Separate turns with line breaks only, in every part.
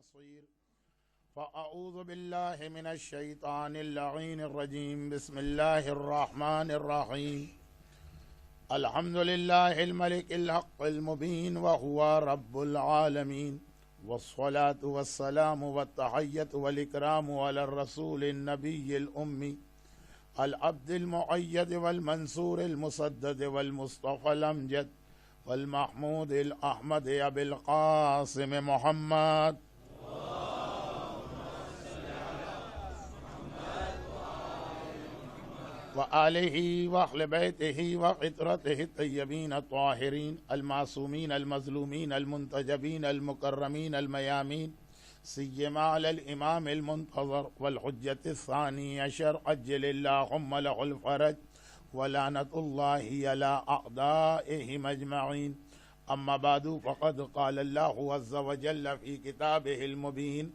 نصير فأعوذ بالله من الشيطان اللعين الرجيم بسم الله الرحمن الرحيم الحمد لله الملك الحق المبين وهو رب العالمين والصلاة والسلام والتحية والإكرام على الرسول النبي الأمي العبد المؤيد والمنصور المسدد والمصطفى الأمجد والمحمود الأحمد أبي القاسم محمد وآله وأهل بيته وعترته الطيبين الطاهرين المعصومين المظلومين المنتجبين المكرمين الميامين سيما على الإمام المنتظر والحجة الثاني عشر عجل اللهم له الفرج ولعنة الله على أعدائهم أجمعين أما بعد فقد قال الله عز وجل في كتابه المبين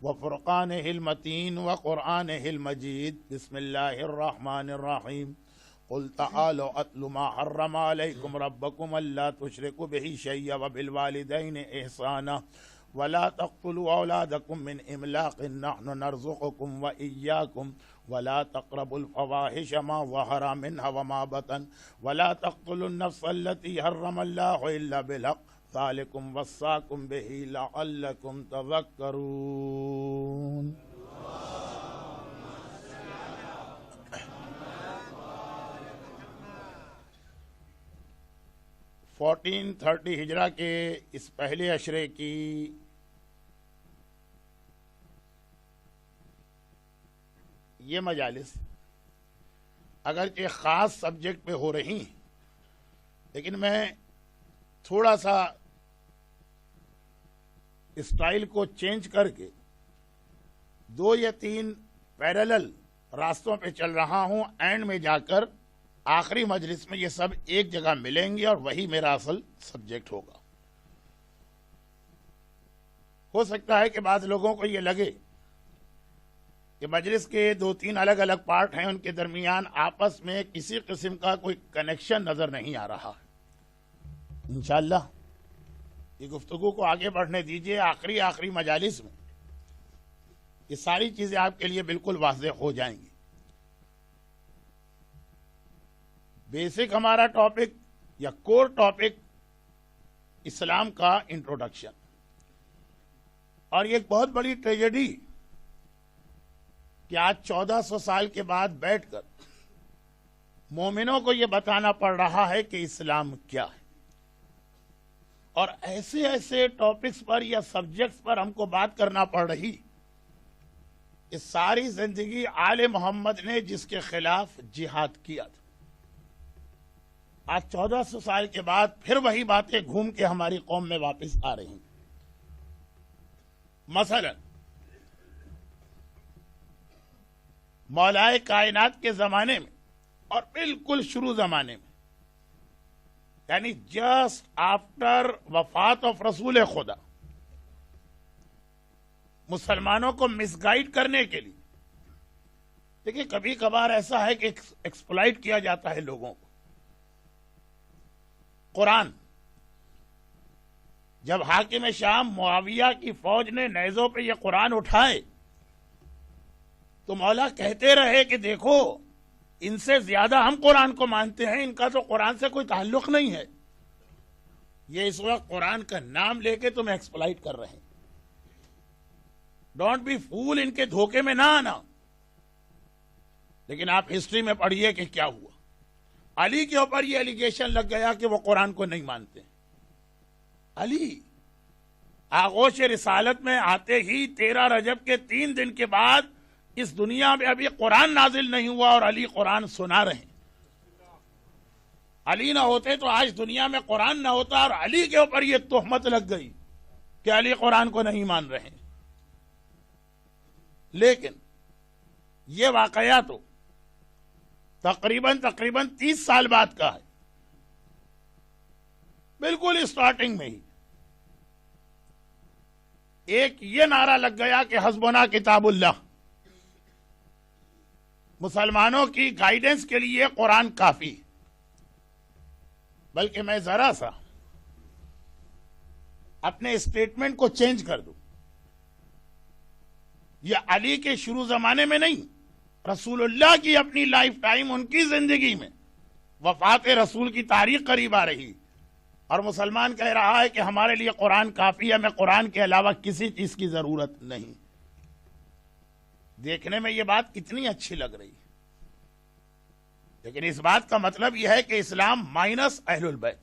وفرقانه المتين وقرآنه المجيد بسم الله الرحمن الرحيم قل تعالوا أتل ما حرم عليكم ربكم ألا تشركوا به شيئا وبالوالدين إحسانا ولا تقتلوا أولادكم من إملاق نحن نرزقكم وإياكم ولا تقربوا الفواحش ما ظهر منها وما بطن ولا تقتلوا النفس التي حرم الله إلا بالحق ذلكم وصاكم به لعلكم تذكرون. 1430 ہجرہ کے اس پہلے عشرے کی یہ مجالس اگرچہ خاص سبجیکٹ پہ ہو رہی ہیں لیکن میں تھوڑا سا اسٹائل کو چینج کر کے 2 یا 3 پیرالل راستوں پہ چل رہا ہوں. اینڈ میں جا کر آخری مجلس میں یہ سب ایک جگہ ملیں گے اور وہی میرا اصل سبجیکٹ ہوگا. ہو سکتا ہے کہ بعض لوگوں کو یہ لگے کہ مجلس کے 2-3 الگ الگ پارٹ ہیں، ان کے درمیان آپس میں کسی قسم کا کوئی کنیکشن نظر نہیں آ رہا. انشاءاللہ یہ گفتگو کو آگے بڑھنے دیجئے. آخری مجالس میں یہ ساری چیزیں آپ کے لیے بالکل واضح ہو جائیں گی. بیسک ہمارا ٹاپک یا کور ٹاپک اسلام کا انٹروڈکشن، اور یہ ایک بہت بڑی ٹریجڈی کہ آج 1400 سال کے بعد بیٹھ کر مومنوں کو یہ بتانا پڑ رہا ہے کہ اسلام کیا ہے، اور ایسے ٹاپکس پر یا سبجیکٹس پر ہم کو بات کرنا پڑ رہی کہ ساری زندگی آل محمد نے جس کے خلاف جہاد کیا تھا، آج 1400 سال کے بعد پھر وہی باتیں گھوم کے ہماری قوم میں واپس آ رہی ہیں. مثلا مولائے کائنات کے زمانے میں اور بالکل شروع زمانے میں، یعنی جسٹ آفٹر وفات آف رسول خدا، مسلمانوں کو مس گائیڈ کرنے کے لیے، دیکھیں کبھی کبھار ایسا ہے کہ ایکسپلائٹ کیا جاتا ہے لوگوں کو. قرآن جب حاکم شام معاویہ کی فوج نے نیزوں پہ یہ قرآن اٹھائے تو مولا کہتے رہے کہ دیکھو ان سے زیادہ ہم قرآن کو مانتے ہیں، ان کا تو قرآن سے کوئی تعلق نہیں ہے. یہ اس وقت قرآن کا نام لے کے تمہیں ایکسپلائٹ کر رہے ہیں. ڈونٹ بی فول، ان کے دھوکے میں نہ آنا. لیکن آپ ہسٹری میں پڑھیے کہ کیا ہوا. علی کے اوپر یہ ایلیگیشن لگ گیا کہ وہ قرآن کو نہیں مانتے. علی آغوش رسالت میں آتے ہی 13 رجب کے 3 دن کے بعد اس دنیا میں ابھی قرآن نازل نہیں ہوا اور علی قرآن سنا رہے ہیں. علی نہ ہوتے تو آج دنیا میں قرآن نہ ہوتا، اور علی کے اوپر یہ تہمت لگ گئی کہ علی قرآن کو نہیں مان رہے ہیں. لیکن یہ واقعہ تو تقریباً 30 سال بعد کا ہے. بالکل اسٹارٹنگ میں ہی ایک یہ نعرہ لگ گیا کہ حسبنا کتاب اللہ، مسلمانوں کی گائیڈنس کے لیے قرآن کافی. بلکہ میں ذرا سا اپنے اسٹیٹمنٹ کو چینج کر دوں. یہ علی کے شروع زمانے میں نہیں، رسول اللہ کی اپنی لائف ٹائم، ان کی زندگی میں وفات رسول کی تاریخ قریب آ رہی، اور مسلمان کہہ رہا ہے کہ ہمارے لیے قرآن کافی ہے، ہمیں قرآن کے علاوہ کسی چیز کی ضرورت نہیں۔ دیکھنے میں یہ بات کتنی اچھی لگ رہی ہے، لیکن اس بات کا مطلب یہ ہے کہ اسلام مائنس اہل البیت۔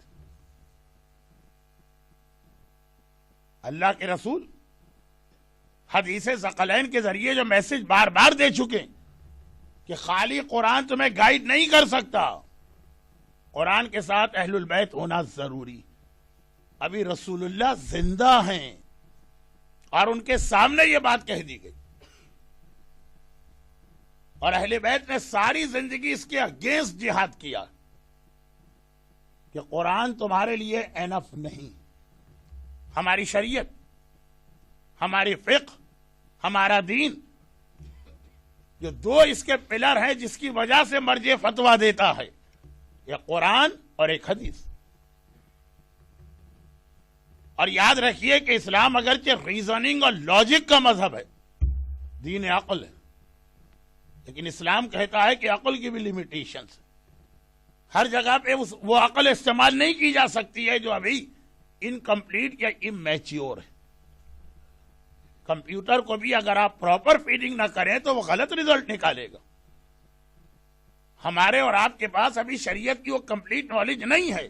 اللہ کے رسول حدیث ثقلین کے ذریعے جو میسج بار بار دے چکے کہ خالی قرآن تمہیں گائیڈ نہیں کر سکتا، قرآن کے ساتھ اہل البیت ہونا ضروری۔ ابھی رسول اللہ زندہ ہیں اور ان کے سامنے یہ بات کہہ دی گئی، اور اہل بیت نے ساری زندگی اس کے اگینسٹ جہاد کیا کہ قرآن تمہارے لیے انف نہیں۔ ہماری شریعت، ہماری فقہ، ہمارا دین، جو دو اس کے پلر ہیں جس کی وجہ سے مرجع فتویٰ دیتا ہے، یہ قرآن اور ایک حدیث۔ اور یاد رکھیے کہ اسلام اگرچہ ریزننگ اور لاجک کا مذہب ہے، دین عقل ہے، لیکن اسلام کہتا ہے کہ عقل کی بھی لیمیٹیشنز، ہر جگہ پہ وہ عقل استعمال نہیں کی جا سکتی ہے جو ابھی انکمپلیٹ یا امیچیور ہے۔ کمپیوٹر کو بھی اگر آپ پراپر فیڈنگ نہ کریں تو وہ غلط ریزلٹ نکالے گا۔ ہمارے اور آپ کے پاس ابھی شریعت کی وہ کمپلیٹ نالج نہیں ہے،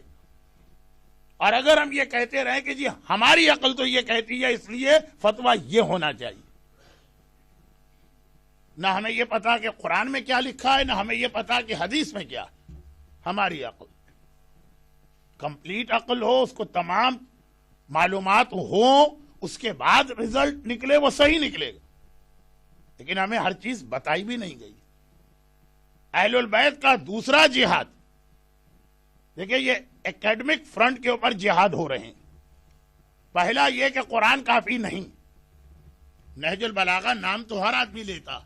اور اگر ہم یہ کہتے رہیں کہ جی ہماری عقل تو یہ کہتی ہے اس لیے فتویٰ یہ ہونا چاہیے، نہ ہمیں یہ پتا کہ قرآن میں کیا لکھا ہے، نہ ہمیں یہ پتا کہ حدیث میں کیا ہے۔ ہماری عقل کمپلیٹ عقل ہو، اس کو تمام معلومات ہوں، اس کے بعد رزلٹ نکلے وہ صحیح نکلے گا، لیکن ہمیں ہر چیز بتائی بھی نہیں گئی۔ اہل البیت کا دوسرا جہاد، دیکھیں یہ ایکیڈمک فرنٹ کے اوپر جہاد ہو رہے ہیں۔ پہلا یہ کہ قرآن کافی نہیں، نہج البلاغہ نام تو ہر آدمی لیتا،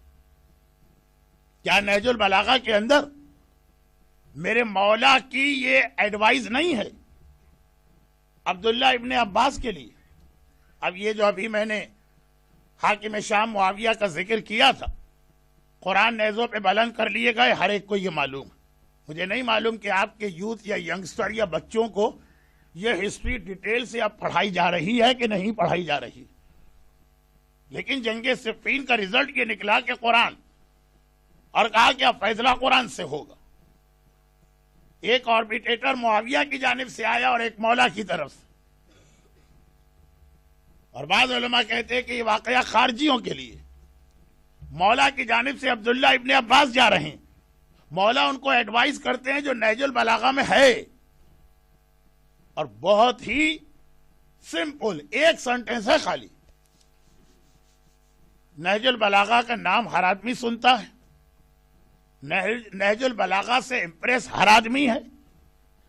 کیا نہج البلاغہ کے اندر میرے مولا کی یہ ایڈوائز نہیں ہے عبداللہ ابن عباس کے لیے؟ اب یہ جو ابھی میں نے حاکم شام معاویہ کا ذکر کیا تھا، قرآن نیزوں پہ بلند کر لیے گئے، ہر ایک کو یہ معلوم ہے۔ مجھے نہیں معلوم کہ آپ کے یوتھ یا ینگسٹر یا بچوں کو یہ ہسٹری ڈیٹیل سے اب پڑھائی جا رہی ہے کہ نہیں پڑھائی جا رہی، لیکن جنگ صفین کا رزلٹ یہ نکلا کہ قرآن، اور کہا کہ اب فیصلہ قرآن سے ہوگا۔ ایک آربیٹریٹر معاویہ کی جانب سے آیا اور ایک مولا کی طرف سے، اور بعض علماء کہتے ہیں کہ یہ واقعہ خارجیوں کے لیے، مولا کی جانب سے عبداللہ ابن عباس جا رہے ہیں، مولا ان کو ایڈوائز کرتے ہیں جو نہج البلاغہ میں ہے، اور بہت ہی سمپل ایک سنٹنس ہے خالی۔ نہج البلاغہ کا نام ہر آدمی سنتا ہے، نہج البلاغہ سے امپریس ہر آدمی ہے،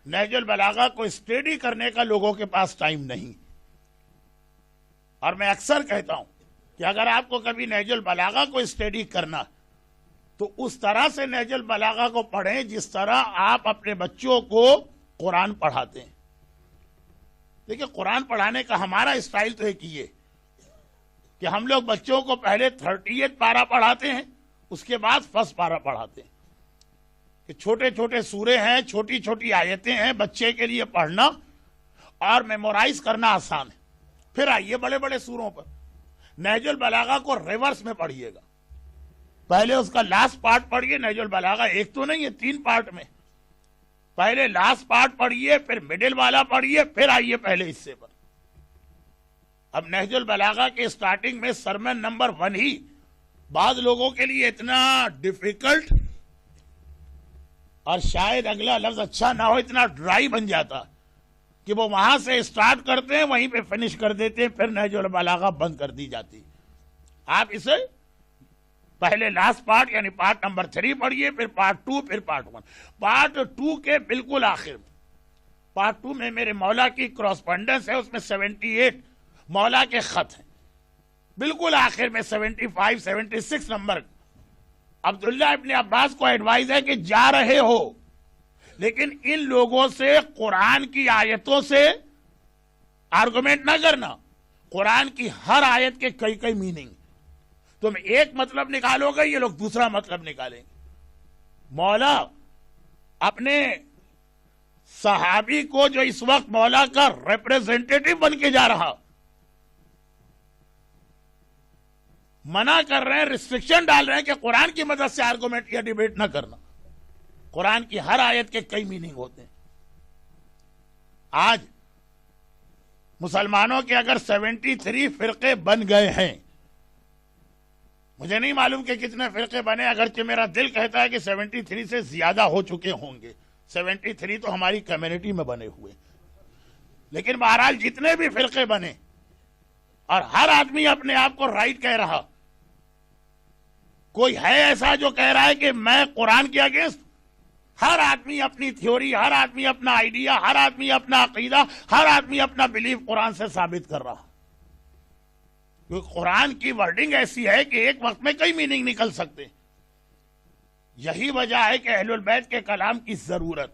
نہج البلاغہ کو اسٹڈی کرنے کا لوگوں کے پاس ٹائم نہیں۔ اور میں اکثر کہتا ہوں کہ اگر آپ کو کبھی نہج البلاغہ کو اسٹڈی کرنا تو اس طرح سے نہج البلاغہ کو پڑھیں جس طرح آپ اپنے بچوں کو قرآن پڑھاتے ہیں۔ دیکھیں قرآن پڑھانے کا ہمارا اسٹائل تو ایک یہ کہ ہم لوگ بچوں کو پہلے 38 پارہ پڑھاتے ہیں، اس کے بعد فرسٹ پارہ پڑھاتے ہیں، کہ چھوٹے چھوٹے سورے ہیں، چھوٹی چھوٹی آیتیں ہیں، بچے کے لیے پڑھنا اور میمورائز کرنا آسان ہے۔ پھر آئیے بڑے بڑے سوروں پر، نہج البلاغہ کو ریورس میں پڑھیے گا، پہلے اس کا لاسٹ پارٹ پڑھیے۔ نہج البلاغہ ایک تو نہیں ہے، 3 پارٹ میں، پہلے لاسٹ پارٹ پڑھیے، پھر مڈل والا پڑھیے، پھر آئیے پہلے حصے پر۔ اب نہج البلاغہ کے سٹارٹنگ میں سرمن نمبر 1 ہی بعض لوگوں کے لیے اتنا ڈیفیکلٹ، اور شاید اگلا لفظ اچھا نہ ہو، اتنا ڈرائی بن جاتا کہ وہ وہاں سے سٹارٹ کرتے ہیں وہیں پہ فنش کر دیتے ہیں، پھر نہج البلاغہ بند کر دی جاتی۔ آپ اسے پہلے لاسٹ پارٹ یعنی پارٹ نمبر 3 پڑھیے، پھر پارٹ 2، پھر پارٹ 1۔ پارٹ 2 کے بالکل آخر میں، پارٹ 2 میں میرے مولا کی کراسپونڈنس ہے، اس میں 78 مولا کے خط ہیں، بالکل آخر میں 75 76 نمبر۔ عبداللہ ابن عباس کو ایڈوائز ہے کہ جا رہے ہو لیکن ان لوگوں سے قرآن کی آیتوں سے آرگومنٹ نہ کرنا، قرآن کی ہر آیت کے کئی کئی میننگ، تم ایک مطلب نکالو گے، یہ لوگ دوسرا مطلب نکالیں گے۔ مولا اپنے صحابی کو جو اس وقت مولا کا ریپریزنٹیٹو بن کے جا رہا، منع کر رہے ہیں، ریسٹرکشن ڈال رہے ہیں کہ قرآن کی مدد سے آرگومنٹ یا ڈیبیٹ نہ کرنا۔ قرآن کی ہر آیت کے کئی میننگ ہوتے ہیں۔ آج مسلمانوں کے اگر 73 فرقے بن گئے ہیں، مجھے نہیں معلوم کہ کتنے فرقے بنے، اگرچہ میرا دل کہتا ہے کہ 73 سے زیادہ ہو چکے ہوں گے، 73 تو ہماری کمیونٹی میں بنے ہوئے، لیکن بہرحال جتنے بھی فرقے بنے اور ہر آدمی اپنے آپ کو رائٹ کہہ رہا، کوئی ہے ایسا جو کہہ رہا ہے کہ میں قرآن کے اگینسٹ؟ ہر آدمی اپنی تھیوری، ہر آدمی اپنا آئیڈیا، ہر آدمی اپنا عقیدہ، ہر آدمی اپنا بلیف قرآن سے ثابت کر رہا، کیونکہ قرآن کی ورڈنگ ایسی ہے کہ ایک وقت میں کئی میننگ نکل سکتے۔ یہی وجہ ہے کہ اہل البیت کے کلام کی ضرورت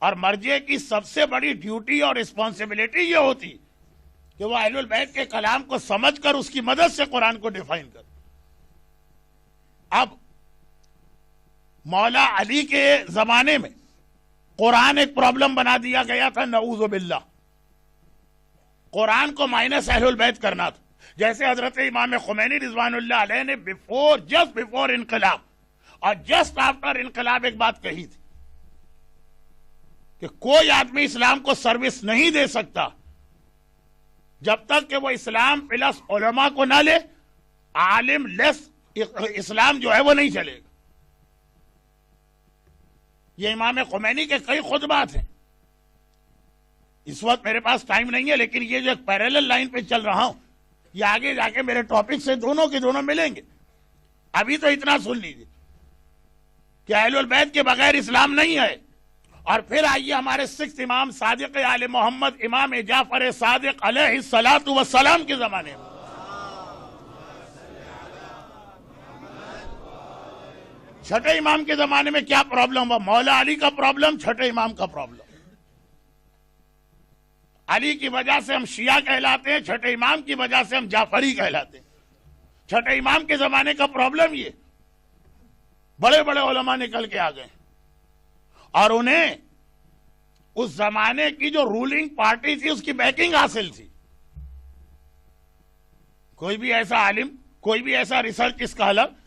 اور مرجع کی سب سے بڑی ڈیوٹی اور رسپانسبلٹی یہ ہوتی کہ وہ اہل البیت کے کلام کو سمجھ کر اس کی مدد سے قرآن کو ڈیفائن کر۔ اب مولا علی کے زمانے میں قرآن ایک پرابلم بنا دیا گیا تھا، نعوذ باللہ، قرآن کو مائنس اہل البیت کرنا تھا۔ جیسے حضرت امام خمینی رضوان اللہ علیہ نے جسٹ بفور انقلاب اور جسٹ آفٹر انقلاب ایک بات کہی تھی کہ کوئی آدمی اسلام کو سروس نہیں دے سکتا جب تک کہ وہ اسلام پلس علماء کو نہ لے، عالم لیس اسلام جو ہے وہ نہیں چلے گا۔ یہ امام خمینی کے کئی خطبات ہیں، اس وقت میرے پاس ٹائم نہیں ہے، لیکن یہ جو ایک پیریلل لائن پہ چل رہا ہوں، یہ آگے جا کے میرے ٹاپک سے دونوں کے دونوں ملیں گے۔ ابھی تو اتنا سن لیجیے کہ اہل البیت کے بغیر اسلام نہیں ہے۔ اور پھر آئیے ہمارے 6 امام صادق آل محمد امام جعفر صادق علیہ الصلاۃ والسلام کے زمانے میں، چھٹے امام کے زمانے میں کیا پرابلم ہوا؟ مولا علی کا پرابلم، چھٹے امام کا پرابلم۔ علی کی وجہ سے ہم شیعہ کہلاتے ہیں، چھٹے امام کی وجہ سے ہم جعفری کہلاتے ہیں۔ چھٹے امام کے زمانے کا پرابلم یہ، بڑے بڑے علماء نکل کے آ گئے اور انہیں اس زمانے کی جو رولنگ پارٹی تھی اس کی بیکنگ حاصل تھی۔ کوئی بھی ایسا عالم، کوئی بھی ایسا ریسرچ اسکالر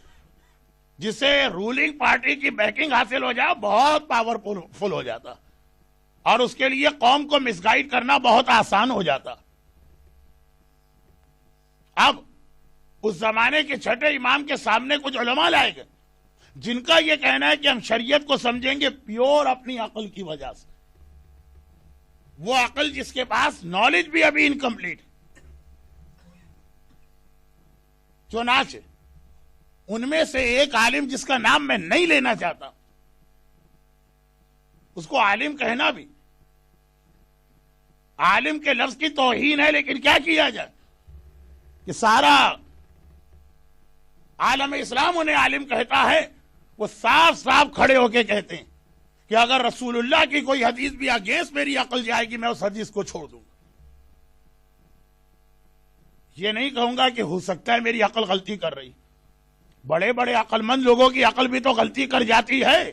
جسے رولنگ پارٹی کی بیکنگ حاصل ہو جائے بہت پاورفل ہو جاتا، اور اس کے لیے قوم کو مس گائیڈ کرنا بہت آسان ہو جاتا۔ اب اس زمانے کے چھٹے امام کے سامنے کچھ علماء لائے گئے جن کا یہ کہنا ہے کہ ہم شریعت کو سمجھیں گے پیور اپنی عقل کی وجہ سے، وہ عقل جس کے پاس نالج بھی ابھی انکمپلیٹ۔ چنانچہ ان میں سے ایک عالم جس کا نام میں نہیں لینا چاہتا، اس کو عالم کہنا بھی عالم کے لفظ کی توہین ہے، لیکن کیا کیا جائے کہ سارا عالم اسلام انہیں عالم کہتا ہے۔ وہ صاف صاف کھڑے ہو کے کہتے ہیں کہ اگر رسول اللہ کی کوئی حدیث بھی اگینسٹ میری عقل جائے گی میں اس حدیث کو چھوڑ دوں گا۔ یہ نہیں کہوں گا کہ ہو سکتا ہے میری عقل غلطی کر رہی، بڑے بڑے عقل مند لوگوں کی عقل بھی تو غلطی کر جاتی ہے۔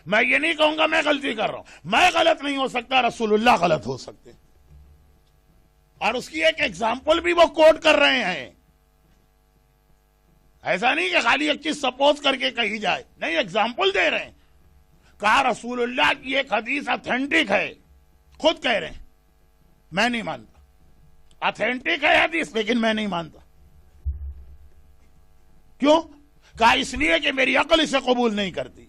میں یہ نہیں کہوں گا میں غلطی کر رہا ہوں، میں غلط نہیں ہو سکتا، رسول اللہ غلط ہو سکتے، اور اس کی ایک ایگزامپل بھی وہ کوٹ کر رہے ہیں۔ ایسا نہیں کہ خالی ایک چیز سپوز کر کے کہی جائے، نہیں، ایگزامپل دے رہے ہیں۔ کہا رسول اللہ کی ایک حدیث اتھینٹک ہے، خود کہہ رہے ہیں میں نہیں مانتا، اتھینٹک ہے حدیث لیکن میں نہیں مانتا۔ کیوں؟ کہا اس لیے کہ میری عقل اسے قبول نہیں کرتی،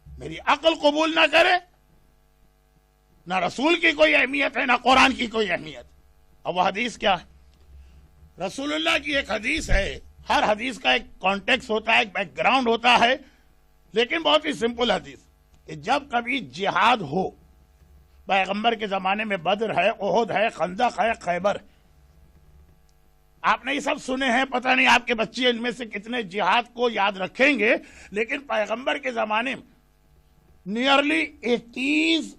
میری عقل قبول نہ کرے، نہ رسول کی کوئی اہمیت ہے نہ قرآن کی کوئی اہمیت۔ اب وہ حدیث کیا ہے؟ رسول اللہ کی ایک حدیث ہے، ہر حدیث کا ایک کانٹیکس ہوتا ہے، ایک بیک گراؤنڈ ہوتا ہے، لیکن بہت ہی سمپل حدیث کہ جب کبھی جہاد ہو، پیغمبر کے زمانے میں بدر ہے، احد ہے، خندق ہے، خیبر ہے، آپ نے یہ سب سنے ہیں، پتہ نہیں آپ کے بچے ان میں سے کتنے جہاد کو یاد رکھیں گے، لیکن پیغمبر کے زمانے میں نیئرلی 80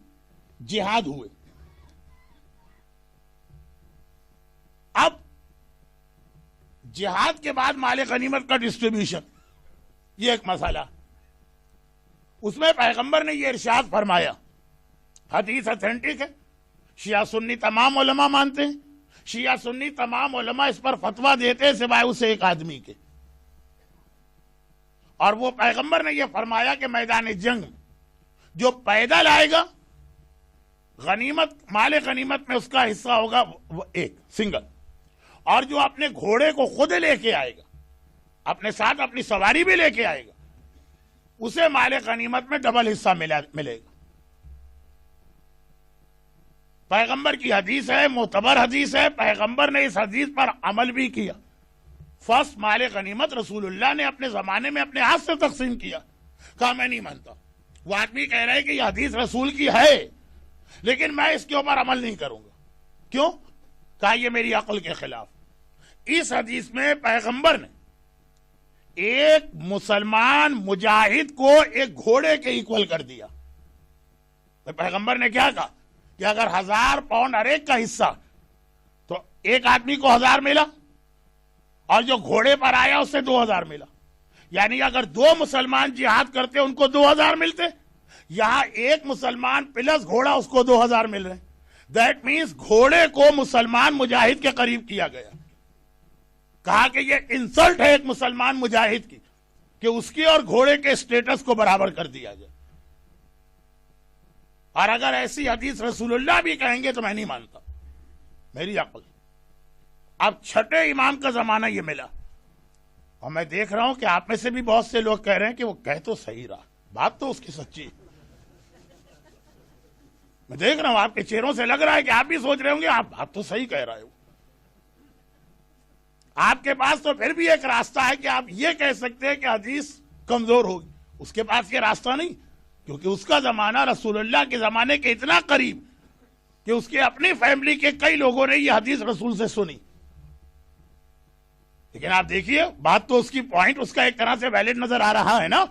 جہاد ہوئے۔ جہاد کے بعد مال غنیمت کا ڈسٹریبیوشن، یہ ایک مسئلہ، اس میں پیغمبر نے یہ ارشاد فرمایا، حدیث اتھینٹک ہے، شیعہ سنی تمام علماء مانتے ہیں، شیعہ سنی تمام علماء اس پر فتویٰ دیتے ہیں سوائے اسے ایک آدمی کے، اور وہ پیغمبر نے یہ فرمایا کہ میدان جنگ جو پیدل آئے گا غنیمت، مال غنیمت میں اس کا حصہ ہوگا ایک سنگل، اور جو اپنے گھوڑے کو خود لے کے آئے گا، اپنے ساتھ اپنی سواری بھی لے کے آئے گا، اسے مال غنیمت میں ڈبل حصہ ملے گا۔ پیغمبر کی حدیث ہے، معتبر حدیث ہے، پیغمبر نے اس حدیث پر عمل بھی کیا۔ فرسٹ مال غنیمت رسول اللہ نے اپنے زمانے میں اپنے ہاتھ سے تقسیم کیا۔ کہا میں نہیں مانتا، وہ آدمی کہہ رہا ہے کہ یہ حدیث رسول کی ہے لیکن میں اس کے اوپر عمل نہیں کروں گا، کیوں؟ کہا یہ میری عقل کے خلاف۔ اس حدیث میں پیغمبر نے ایک مسلمان مجاہد کو ایک گھوڑے کے ایکول کر دیا۔ پیغمبر نے کیا کہا کہ اگر 1000 پاؤنڈ ہر ایک کا حصہ تو ایک آدمی کو 1000 ملا، اور جو گھوڑے پر آیا اس سے 2000 ملا، یعنی اگر 2 مسلمان جہاد کرتے ان کو 2000 ملتے، یہاں ایک مسلمان پلس گھوڑا اس کو 2000 مل رہے۔ دیٹ مینس گھوڑے کو مسلمان مجاہد کے قریب کیا گیا۔ کہا کہ یہ انسلٹ ہے ایک مسلمان مجاہد کی کہ اس کی اور گھوڑے کے سٹیٹس کو برابر کر دیا جائے، اور اگر ایسی حدیث رسول اللہ بھی کہیں گے تو میں نہیں مانتا، میری عقل۔ اب چھٹے امام کا زمانہ یہ ملا، اور میں دیکھ رہا ہوں کہ آپ میں سے بھی بہت سے لوگ کہہ رہے ہیں کہ وہ کہہ تو صحیح رہا، بات تو اس کی سچی، میں دیکھ رہا ہوں آپ کے چہروں سے لگ رہا ہے کہ آپ بھی سوچ رہے ہوں گے آپ بات تو صحیح کہہ رہے ہو۔ آپ کے پاس تو پھر بھی ایک راستہ ہے کہ آپ یہ کہہ سکتے ہیں کہ حدیث کمزور ہوگی، اس کے پاس یہ راستہ نہیں، کیونکہ اس کا زمانہ رسول اللہ کے زمانے کے اتنا قریب کہ اس کے اپنی فیملی کے کئی لوگوں نے یہ حدیث رسول سے سنی۔ لیکن آپ دیکھیے بات تو اس کی پوائنٹ اس کا ایک طرح سے ویلڈ نظر آ رہا ہے نا،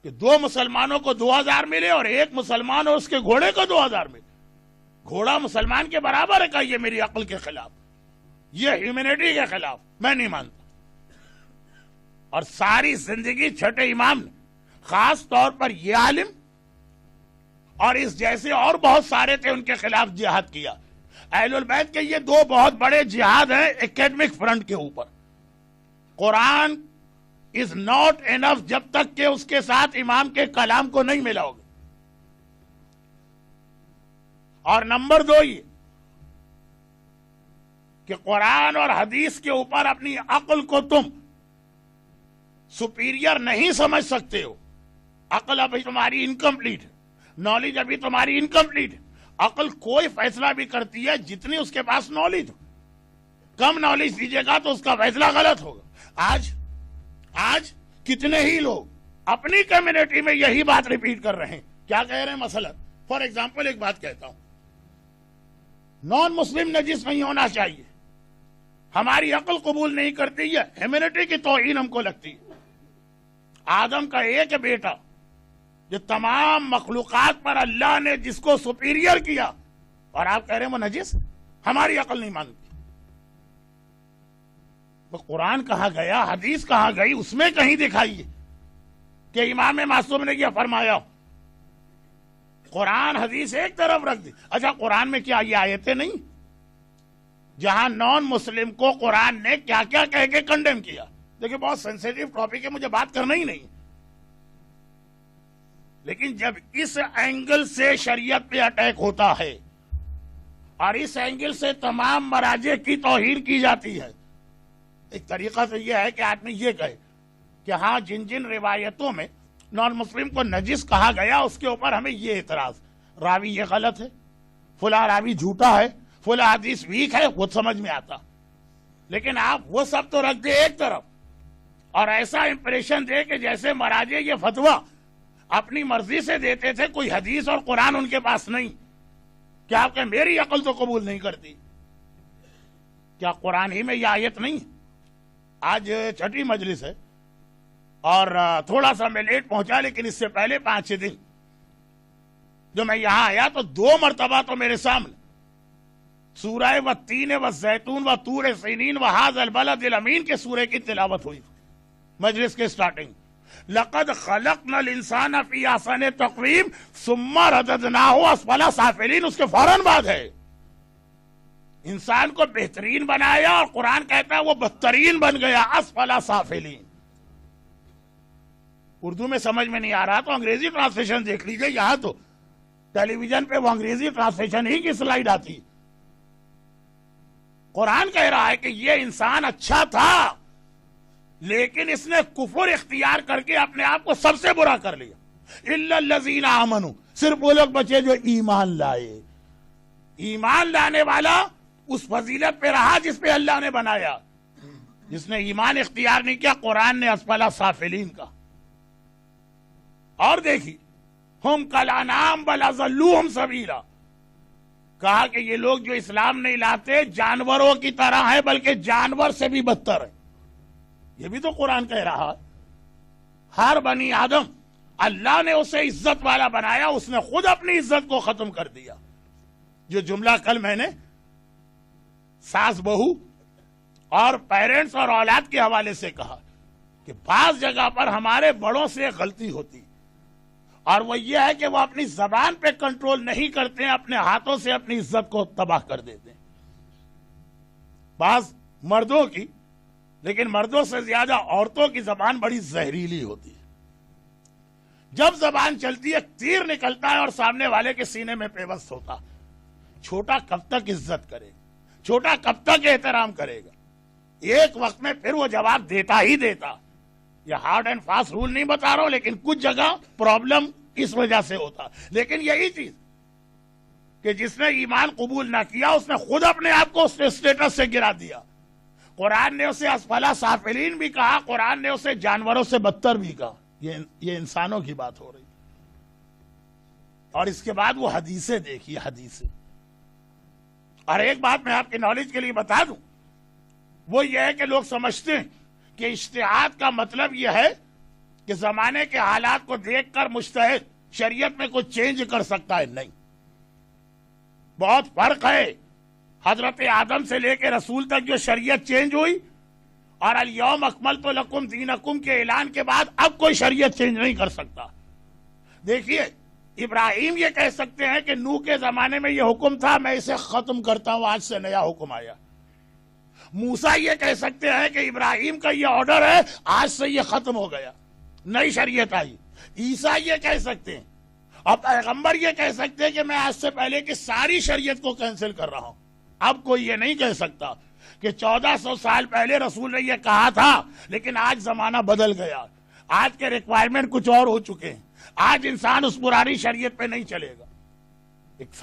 کہ 2 مسلمانوں کو 2000 ملے اور ایک مسلمان اور اس کے گھوڑے کو 2000 ملے، گھوڑا مسلمان کے برابر ہے۔ کہ یہ میری عقل کے خلاف، یہ ہیومینٹی کے خلاف، میں نہیں مانتا۔ اور ساری زندگی چھٹے امام نے خاص طور پر یہ عالم اور اس جیسے اور بہت سارے تھے ان کے خلاف جہاد کیا۔ اہل البیت کے یہ 2 بہت بڑے جہاد ہیں ایکیڈمک فرنٹ کے اوپر۔ قرآن از ناٹ انف جب تک کہ اس کے ساتھ امام کے کلام کو نہیں ملا ہوگا، اور نمبر 2 یہ کہ قرآن اور حدیث کے اوپر اپنی عقل کو تم سپیریئر نہیں سمجھ سکتے ہو۔ عقل ابھی تمہاری انکمپلیٹ ہے، نالج ابھی تمہاری انکمپلیٹ ہے۔ عقل کوئی فیصلہ بھی کرتی ہے جتنی اس کے پاس نالج ہو، کم نالج دیجیے گا تو اس کا فیصلہ غلط ہوگا۔ آج کتنے ہی لوگ اپنی کمیونٹی میں یہی بات ریپیٹ کر رہے ہیں۔ کیا کہہ رہے ہیں؟ مثلا فار ایگزامپل ایک بات کہتا ہوں، نان مسلم نجس نہیں ہونا چاہیے، ہماری عقل قبول نہیں کرتی ہے، ہیومینٹی کی توہین ہم کو لگتی ہے۔ آدم کا ایک بیٹا جو تمام مخلوقات پر اللہ نے جس کو سپیریئر کیا، اور آپ کہہ رہے ہیں وہ نجس، ہماری عقل نہیں مانتی۔ تو قرآن کہاں گیا، حدیث کہاں گئی، اس میں کہیں دکھائیے کہ امام معصوم نے یہ فرمایا۔ قرآن حدیث ایک طرف رکھ دی۔ اچھا قرآن میں کیا یہ آیتیں نہیں جہاں نان مسلم کو قرآن نے کیا کیا کہہ کے کنڈیم کیا؟ دیکھیں بہت سینسیٹیو ٹاپک ہے، مجھے بات کرنا ہی نہیں، لیکن جب اس اینگل سے شریعت پہ اٹیک ہوتا ہے اور اس اینگل سے تمام مراجع کی توہین کی جاتی ہے، ایک طریقہ تو یہ ہے کہ آدمی یہ کہے کہ ہاں جن جن روایتوں میں نان مسلم کو نجس کہا گیا اس کے اوپر ہمیں یہ اعتراض، راوی یہ غلط ہے، فلاں راوی جھوٹا ہے، فلاں حدیث ویک ہے، وہ سمجھ میں آتا۔ لیکن آپ وہ سب تو رکھ دے ایک طرف اور ایسا امپریشن دے کہ جیسے مراجع یہ فتویٰ اپنی مرضی سے دیتے تھے، کوئی حدیث اور قرآن ان کے پاس نہیں۔ کیا آپ کہ میری عقل تو قبول نہیں کرتی؟ کیا قرآن ہی میں یہ آیت نہیں؟ آج چھٹی مجلس ہے اور تھوڑا سا میں لیٹ پہنچا، لیکن اس سے پہلے 5-6 دن جو میں یہاں آیا تو 2 مرتبہ تو میرے سامنے سورہ والتین والزیتون وطور سینین وہذا البلد الامین کے سورے کی تلاوت ہوئی مجلس کے سٹارٹنگ، لقد خلقنا الانسان فی احسن تقویم ثم رددناہ اسفل سافلین، اس کے فوراً بعد ہے انسان کو بہترین بنایا، اور قرآن کہتا ہے وہ بدترین بن گیا، اسفل سافلین۔ اردو میں سمجھ میں نہیں آ رہا تو انگریزی ٹرانسلیشن دیکھ لیجئے، یہاں تو ٹیلی ویژن پہ وہ انگریزی ٹرانسلیشن ہی کی سلائیڈ آتی۔ قرآن کہہ رہا ہے کہ یہ انسان اچھا تھا لیکن اس نے کفر اختیار کر کے اپنے آپ کو سب سے برا کر لیا۔ الا الذین آمنوا، صرف وہ لوگ بچے جو ایمان لائے۔ ایمان لانے والا اس فضیلت پہ رہا جس پہ اللہ نے بنایا، جس نے ایمان اختیار نہیں کیا قرآن نے اسفل سافلین کا۔ اور دیکھی ہم کالانعام بل اضلوہم سبیلا، کہا کہ یہ لوگ جو اسلام نہیں لاتے جانوروں کی طرح ہیں، بلکہ جانور سے بھی بدتر ہے۔ یہ بھی تو قرآن کہہ رہا ہے۔ ہر بنی آدم اللہ نے اسے عزت والا بنایا، اس نے خود اپنی عزت کو ختم کر دیا۔ جو جملہ کل میں نے ساس بہو اور پیرنٹس اور اولاد کے حوالے سے کہا کہ بعض جگہ پر ہمارے بڑوں سے غلطی ہوتی، اور وہ یہ ہے کہ وہ اپنی زبان پہ کنٹرول نہیں کرتے ہیں، اپنے ہاتھوں سے اپنی عزت کو تباہ کر دیتے ہیں۔ بعض مردوں کی، لیکن مردوں سے زیادہ عورتوں کی زبان بڑی زہریلی ہوتی ہے۔ جب زبان چلتی ہے تیر نکلتا ہے اور سامنے والے کے سینے میں پیوست ہوتا۔ چھوٹا کب تک عزت کرے گا، چھوٹا کب تک احترام کرے گا؟ ایک وقت میں پھر وہ جواب دیتا ہی دیتا۔ یہ ہارڈ اینڈ فاسٹ رول نہیں بتا رہا ہوں، لیکن کچھ جگہ پرابلم اس وجہ سے ہوتا۔ لیکن یہی چیز کہ جس نے ایمان قبول نہ کیا اس نے خود اپنے آپ کو اس اسٹیٹس سے گرا دیا۔ قرآن نے اسے اسفل سافلین بھی کہا، قرآن نے اسے جانوروں سے بدتر بھی کہا۔ یہ انسانوں کی بات ہو رہی۔ اور اس کے بعد وہ حدیثیں دیکھیے، حدیثیں۔ اور ایک بات میں آپ کی نالج کے لیے بتا دوں، وہ یہ ہے کہ لوگ سمجھتے ہیں کہ اجتہاد کا مطلب یہ ہے کہ زمانے کے حالات کو دیکھ کر مجتہد شریعت میں کچھ چینج کر سکتا ہے۔ نہیں، بہت فرق ہے۔ حضرت آدم سے لے کے رسول تک جو شریعت چینج ہوئی، اور الیوم اکملت لکم دینکم کے اعلان کے بعد اب کوئی شریعت چینج نہیں کر سکتا۔ دیکھیے ابراہیم یہ کہہ سکتے ہیں کہ نوح کے زمانے میں یہ حکم تھا، میں اسے ختم کرتا ہوں، آج سے نیا حکم آیا۔ موسیٰ یہ کہہ سکتے ہیں کہ ابراہیم کا یہ آرڈر ہے، آج سے یہ ختم ہو گیا، نئی شریعت آئی۔ عیسیٰ یہ کہہ سکتے ہیں، اور پیغمبر یہ کہہ سکتے ہیں کہ میں آج سے پہلے کی ساری شریعت کو کینسل کر رہا ہوں۔ اب کوئی یہ نہیں کہہ سکتا کہ 1400 سال پہلے رسول نے یہ کہا تھا لیکن آج زمانہ بدل گیا، آج کے ریکوائرمنٹ کچھ اور ہو چکے ہیں، آج انسان اس پرانی شریعت پہ نہیں چلے گا۔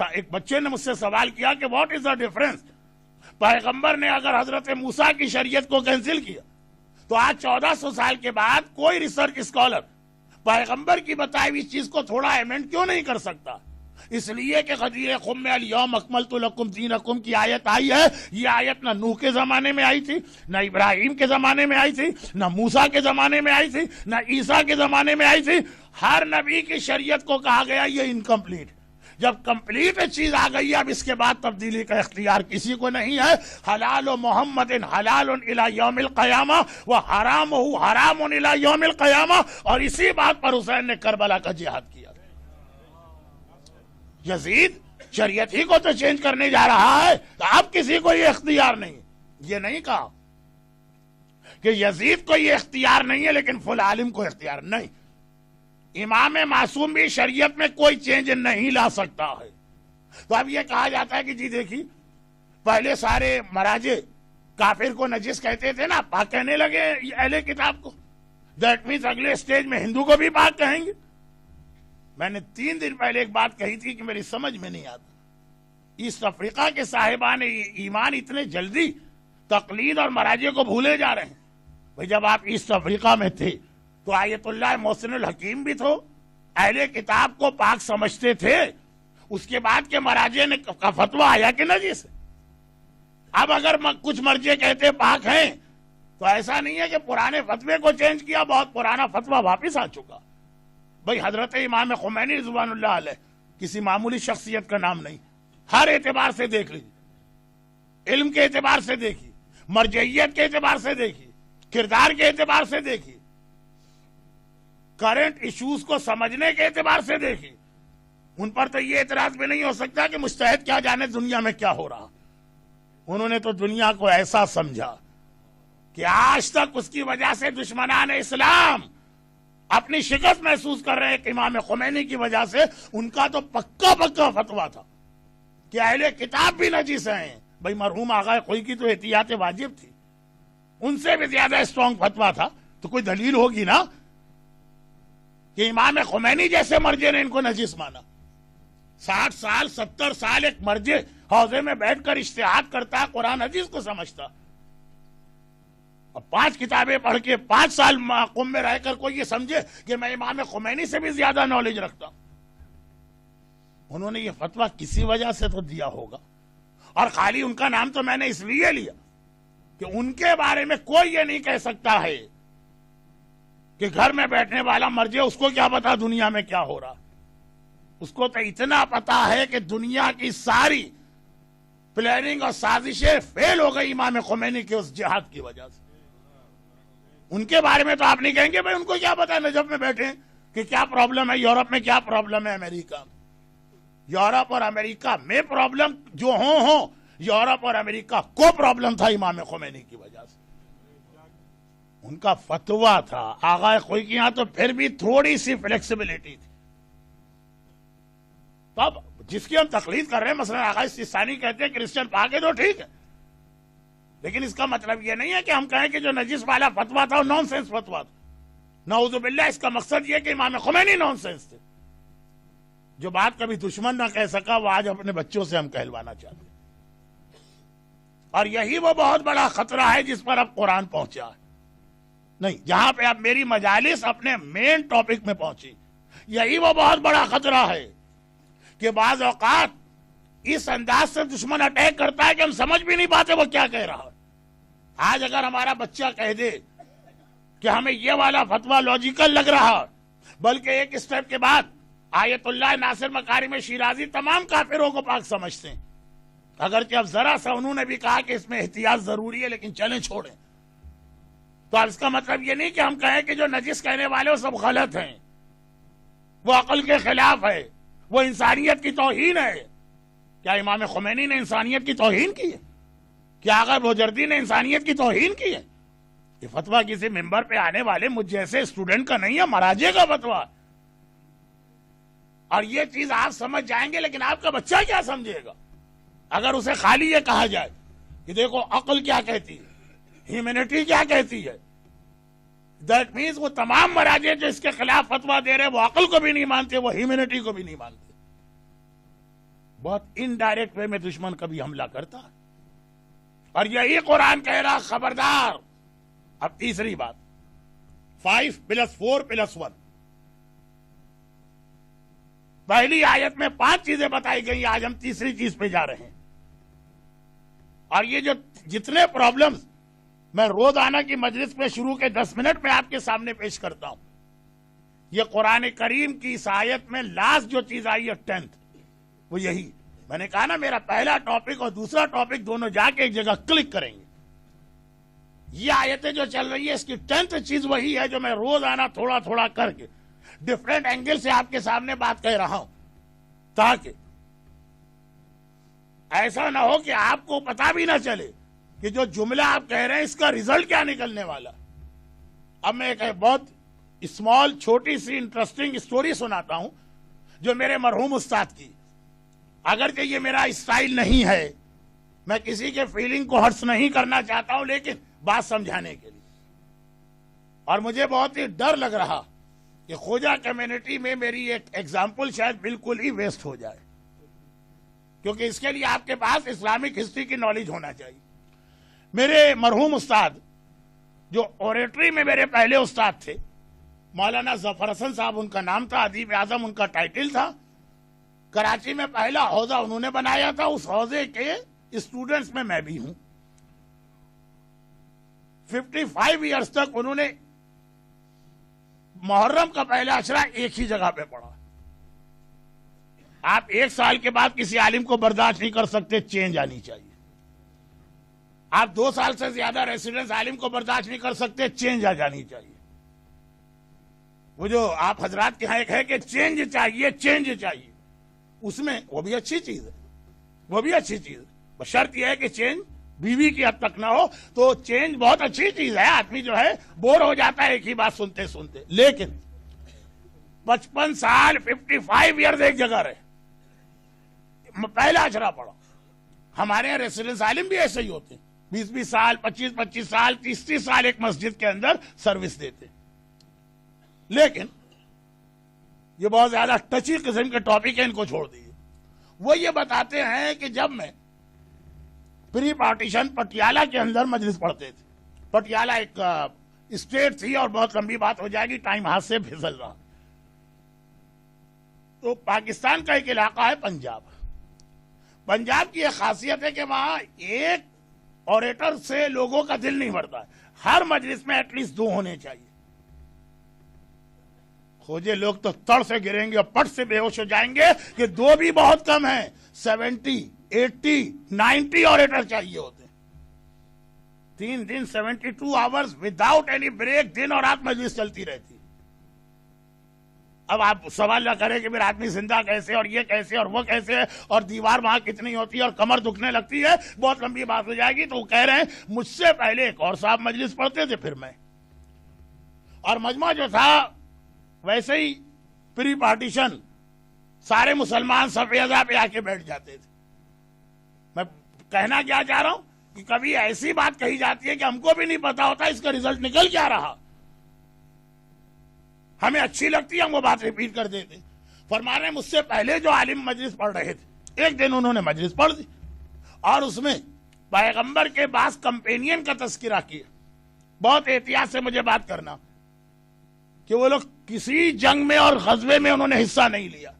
ایک بچے نے مجھ سے سوال کیا کہ واٹ از دا ڈفرنس، پیغمبر نے اگر حضرت موسیٰ کی شریعت کو کینسل کیا تو آج 1400 سال کے بعد کوئی ریسرچ اسکالر پیغمبر کی بتائی ہوئی چیز کو تھوڑا ایمنڈ کیوں نہیں کر سکتا؟ اس لیے کہ غدیر خم میں الیوم اکملت لکم دینکم کی آیت آئی ہے۔ یہ آیت نہ نوح کے زمانے میں آئی تھی، نہ ابراہیم کے زمانے میں آئی تھی، نہ موسیٰ کے زمانے میں آئی تھی، نہ عیسیٰ کے زمانے میں آئی تھی۔ ہر نبی کی شریعت کو کہا گیا یہ انکمپلیٹ۔ جب کمپلیٹ چیز آ گئی اب اس کے بعد تبدیلی کا اختیار کسی کو نہیں ہے۔ حلال محمد حلال الی یوم القیامہ و حرامہ حرام الی یوم القیامہ۔ اور اسی بات پر حسین نے کربلا کا جہاد کیا۔ یزید شریعت ہی کو تو چینج کرنے جا رہا ہے، تو اب کسی کو یہ اختیار نہیں۔ یہ نہیں کہا کہ یزید کو یہ اختیار نہیں ہے لیکن فل عالم کو اختیار نہیں۔ امام معصوم بھی شریعت میں کوئی چینج نہیں لا سکتا ہے۔ تو اب یہ کہا جاتا ہے کہ جی دیکھیے پہلے سارے مراجع کافر کو نجس کہتے تھے نا، پاک کہنے لگے اہل کتاب کو، دیٹ مینس اگلے سٹیج میں ہندو کو بھی پاک کہیں گے۔ میں نے 3 دن پہلے ایک بات کہی تھی کہ میری سمجھ میں نہیں آتا، ایسٹ افریقہ کے صاحبان ایمان اتنے جلدی تقلید اور مراجع کو بھولے جا رہے ہیں۔ بھئی جب آپ ایسٹ افریقہ میں تھے تو آیت اللہ محسن الحکیم بھی تھو، اہل کتاب کو پاک سمجھتے تھے، اس کے بعد کے مراجع نے کا فتویٰ آیا کہ نجس۔ اب اگر کچھ مرجع کہتے پاک ہیں تو ایسا نہیں ہے کہ پرانے فتوے کو چینج کیا، بہت پرانا فتویٰ واپس آ چکا۔ بھئی حضرت امام خمینی رضوان اللہ علیہ کسی معمولی شخصیت کا نام نہیں، ہر اعتبار سے دیکھ لیجیے علم کے اعتبار سے دیکھی، مرجعیت کے اعتبار سے دیکھی، کردار کے اعتبار سے دیکھی، کرنٹ ایشوز کو سمجھنے کے اعتبار سے دیکھی، ان پر تو یہ اعتراض بھی نہیں ہو سکتا کہ مجتہد کیا جانے دنیا میں کیا ہو رہا۔ انہوں نے تو دنیا کو ایسا سمجھا کہ آج تک اس کی وجہ سے دشمنان اسلام اپنی شکست محسوس کر رہے ہیں کہ امام خمینی کی وجہ سے ان کا تو پکا فتویٰ تھا کہ اہل کتاب بھی نجس ہیں۔ بھائی مرحوم آغا کوئی کی تو احتیاط واجب تھی، ان سے بھی زیادہ اسٹرانگ فتویٰ تھا، تو کوئی دلیل ہوگی نا کہ امام خمینی جیسے مرجع نے ان کو نجس مانا۔ 60 سال 70 سال ایک مرجع حوضے میں بیٹھ کر اجتہاد کرتا، قرآن حدیث کو سمجھتا، اب 5 کتابیں پڑھ کے 5 سال قم میں رہ کر کوئی یہ سمجھے کہ میں امام خمینی سے بھی زیادہ نالج رکھتا ہوں۔ انہوں نے یہ فتویٰ کسی وجہ سے تو دیا ہوگا، اور خالی ان کا نام تو میں نے اس لیے لیا کہ ان کے بارے میں کوئی یہ نہیں کہہ سکتا ہے کہ گھر میں بیٹھنے والا مرجع اس کو کیا پتا دنیا میں کیا ہو رہا۔ اس کو تو اتنا پتا ہے کہ دنیا کی ساری پلاننگ اور سازشیں فیل ہو گئی امام خمینی کے اس جہاد کی وجہ سے۔ ان کے بارے میں تو آپ نہیں کہیں گے بھائی ان کو کیا پتا نجف میں بیٹھے کہ کیا پرابلم ہے، یورپ میں کیا پرابلم ہے، امریکہ میں۔ یورپ اور امریکہ میں پرابلم جو ہوں یورپ اور امریکہ کو پرابلم تھا امام خمینی کی وجہ سے۔ ان کا فتویٰ تھا، آغا کوئی کے یہاں تو پھر بھی تھوڑی سی فلیکسیبلٹی تھی۔ تو اب جس کی ہم تقلید کر رہے ہیں، مثلا آغا سیستانی کہتے ہیں کرسچن پاک ہے تو ٹھیک ہے، لیکن اس کا مطلب یہ نہیں ہے کہ ہم کہیں کہ جو نجس والا فتویٰ تھا وہ نان سینس فتویٰ تھا۔ نعوذ باللہ، اس کا مقصد یہ کہ امام خمینی نان سینس تھے۔ جو بات کبھی دشمن نہ کہہ سکا وہ آج اپنے بچوں سے ہم کہلوانا چاہتے ہیں، اور یہی وہ بہت بڑا خطرہ ہے جس پر اب قرآن پہنچا ہے۔ نہیں، جہاں پہ اب میری مجالس اپنے مین ٹاپک میں پہنچی، یہی وہ بہت بڑا خطرہ ہے کہ بعض اوقات اس انداز سے دشمن اٹیک کرتا ہے کہ ہم سمجھ بھی نہیں پاتے وہ کیا کہہ رہا ہے۔ آج اگر ہمارا بچہ کہہ دے کہ ہمیں یہ والا فتویٰ لاجیکل لگ رہا، بلکہ ایک اسٹیپ کے بعد آیت اللہ ناصر مکارم شیرازی تمام کافروں کو پاک سمجھتے ہیں، اگرچہ اب ذرا سا انہوں نے بھی کہا کہ اس میں احتیاط ضروری ہے لیکن چلیں چھوڑیں، تو اب اس کا مطلب یہ نہیں کہ ہم کہیں کہ جو نجس کہنے والے وہ سب غلط ہیں، وہ عقل کے خلاف ہے، وہ انسانیت کی توہین ہے۔ کیا امام خمینی نے انسانیت کی توہین کی ہے؟ کیا آغا بوجردی نے انسانیت کی توہین کی ہے؟ یہ فتویٰ کسی ممبر پہ آنے والے مجھ جیسے اسٹوڈنٹ کا نہیں ہے، مراجع کا فتویٰ، اور یہ چیز آپ سمجھ جائیں گے، لیکن آپ کا بچہ کیا سمجھے گا اگر اسے خالی یہ کہا جائے کہ دیکھو عقل کیا کہتی ہے، ہیومینٹی کیا کہتی ہے۔ دیٹ مینز وہ تمام مراجع جو اس کے خلاف فتویٰ دے رہے وہ عقل کو بھی نہیں مانتے، وہ ہیومینٹی کو بھی نہیں مانتے۔ بہت انڈائریکٹ وے میں دشمن کبھی حملہ کرتا ہے، اور یہی قرآن کہہ رہا خبردار۔ اب تیسری بات، 5+4+1، پہلی آیت میں 5 چیزیں بتائی گئی، آج ہم تیسری چیز پہ جا رہے ہیں۔ اور یہ جو جتنے پرابلمز میں روزانہ کی مجلس میں شروع کے 10 منٹ میں آپ کے سامنے پیش کرتا ہوں، یہ قرآن کریم کی اس آیت میں لاسٹ جو چیز آئی ہے 10th، وہ یہی۔ میں نے کہا نا میرا پہلا ٹاپک اور دوسرا ٹاپک دونوں جا کے ایک جگہ کلک کریں گے۔ یہ آیتیں جو چل رہی ہے اس کی 10th چیز وہی ہے جو میں روزانہ تھوڑا تھوڑا کر کے ڈفرینٹ اینگل سے آپ کے سامنے بات کہہ رہا ہوں، تاکہ ایسا نہ ہو کہ آپ کو پتا بھی نہ چلے کہ جو جملہ آپ کہہ رہے ہیں اس کا ریزلٹ کیا نکلنے والا۔ اب میں ایک بہت اسمال چھوٹی سی انٹرسٹنگ سٹوری سناتا ہوں جو میرے مرحوم استاد کی۔ اگرچہ یہ میرا اسٹائل نہیں ہے، میں کسی کے فیلنگ کو ہرٹس نہیں کرنا چاہتا ہوں، لیکن بات سمجھانے کے لیے، اور مجھے بہت ہی ڈر لگ رہا کہ خوجہ کمیونٹی میں میری ایک ایگزامپل شاید بالکل ہی ویسٹ ہو جائے، کیونکہ اس کے لیے آپ کے پاس اسلامک ہسٹری کی نالج ہونا چاہیے۔ میرے مرحوم استاد جو اوریٹری میں میرے پہلے استاد تھے، مولانا ظفر حسن صاحب ان کا نام تھا، ادیب اعظم ان کا ٹائٹل تھا۔ کراچی میں پہلا حوضہ انہوں نے بنایا تھا، اس حوضے کے اسٹوڈنٹس میں بھی ہوں۔ 55 ایئرز تک انہوں نے محرم کا پہلا عشرہ ایک ہی جگہ پہ پڑھا۔ آپ 1 سال کے بعد کسی عالم کو برداشت نہیں کر سکتے، چینج آنی چاہیے۔ آپ 2 سال سے زیادہ ریسیڈنس عالم کو برداشت نہیں کر سکتے، چینج آ جانی چاہیے. وہ جو آپ حضرات کے ہاں ایک ہے کہ چینج چاہیے، اس میں وہ بھی اچھی چیز ہے، بس شرط یہ ہے کہ چینج بیوی کی حد تک نہ ہو. تو چینج بہت اچھی چیز ہے، آدمی جو ہے بور ہو جاتا ہے ایک ہی بات سنتے سنتے، لیکن 55 سال 55 ایئرز ایک جگہ رہے، پہلا اجرا پڑا. ہمارے یہاں ریسیڈنس عالم بھی ایسے ہی ہوتے ہیں، 20 سال 25 سال 30 سال ایک مسجد کے اندر سروس دیتے. لیکن یہ بہت زیادہ ٹچی قسم کے ٹاپک ہیں، ان کو چھوڑ دیجیے. وہ یہ بتاتے ہیں کہ جب میں پری پارٹیشن پٹیالہ کے اندر مجلس پڑھتے تھے، پٹیالہ ایک اسٹیٹ تھی، اور بہت لمبی بات ہو جائے گی، ٹائم ہاتھ سے پھسل رہا. تو پاکستان کا ایک علاقہ ہے پنجاب کی ایک خاصیت ہے کہ وہاں ایک اوریٹر سے لوگوں کا دل نہیں بھرتا ہے، ہر مجلس میں ایٹ لیسٹ 2 ہونے چاہیے. کھوجے لوگ تو تڑ سے گریں گے اور پٹ سے بے ہوش ہو جائیں گے کہ 2 بھی بہت کم ہیں، 70 80 90 اوریٹر چاہیے ہوتے ہیں. 3 دن 72 آورز وداؤٹ اینی بریک، دن اور رات مجلس چلتی رہتی. اب آپ سوال نہ کریں کہ میرا آدمی زندہ کیسے، اور یہ کیسے، اور وہ کیسے، اور دیوار وہاں کتنی ہوتی ہے، اور کمر دکھنے لگتی ہے، بہت لمبی بات ہو جائے گی. تو وہ کہہ رہے ہیں مجھ سے پہلے ایک اور صاحب مجلس پڑھتے تھے، پھر میں، اور مجمع جو تھا ویسے ہی پری پارٹیشن سارے مسلمان صف اعضاء پہ آ کے بیٹھ جاتے تھے. میں کہنا کیا چاہ رہا ہوں کہ کبھی ایسی بات کہی جاتی ہے کہ ہم کو بھی نہیں پتا ہوتا اس کا ریزلٹ نکل کیا رہا، ہمیں اچھی لگتی ہے، ہم وہ بات ریپیٹ کر دیتے. فرما رہے ہیں مجھ سے پہلے جو عالم مجلس پڑھ رہے تھے، ایک دن انہوں نے مجلس پڑھ دی اور اس میں پیغمبر کے بعض کمپینین کا تذکرہ کیا. بہت احتیاط سے مجھے بات کرنا کہ وہ لوگ کسی جنگ میں اور غزوے میں انہوں نے حصہ نہیں لیا،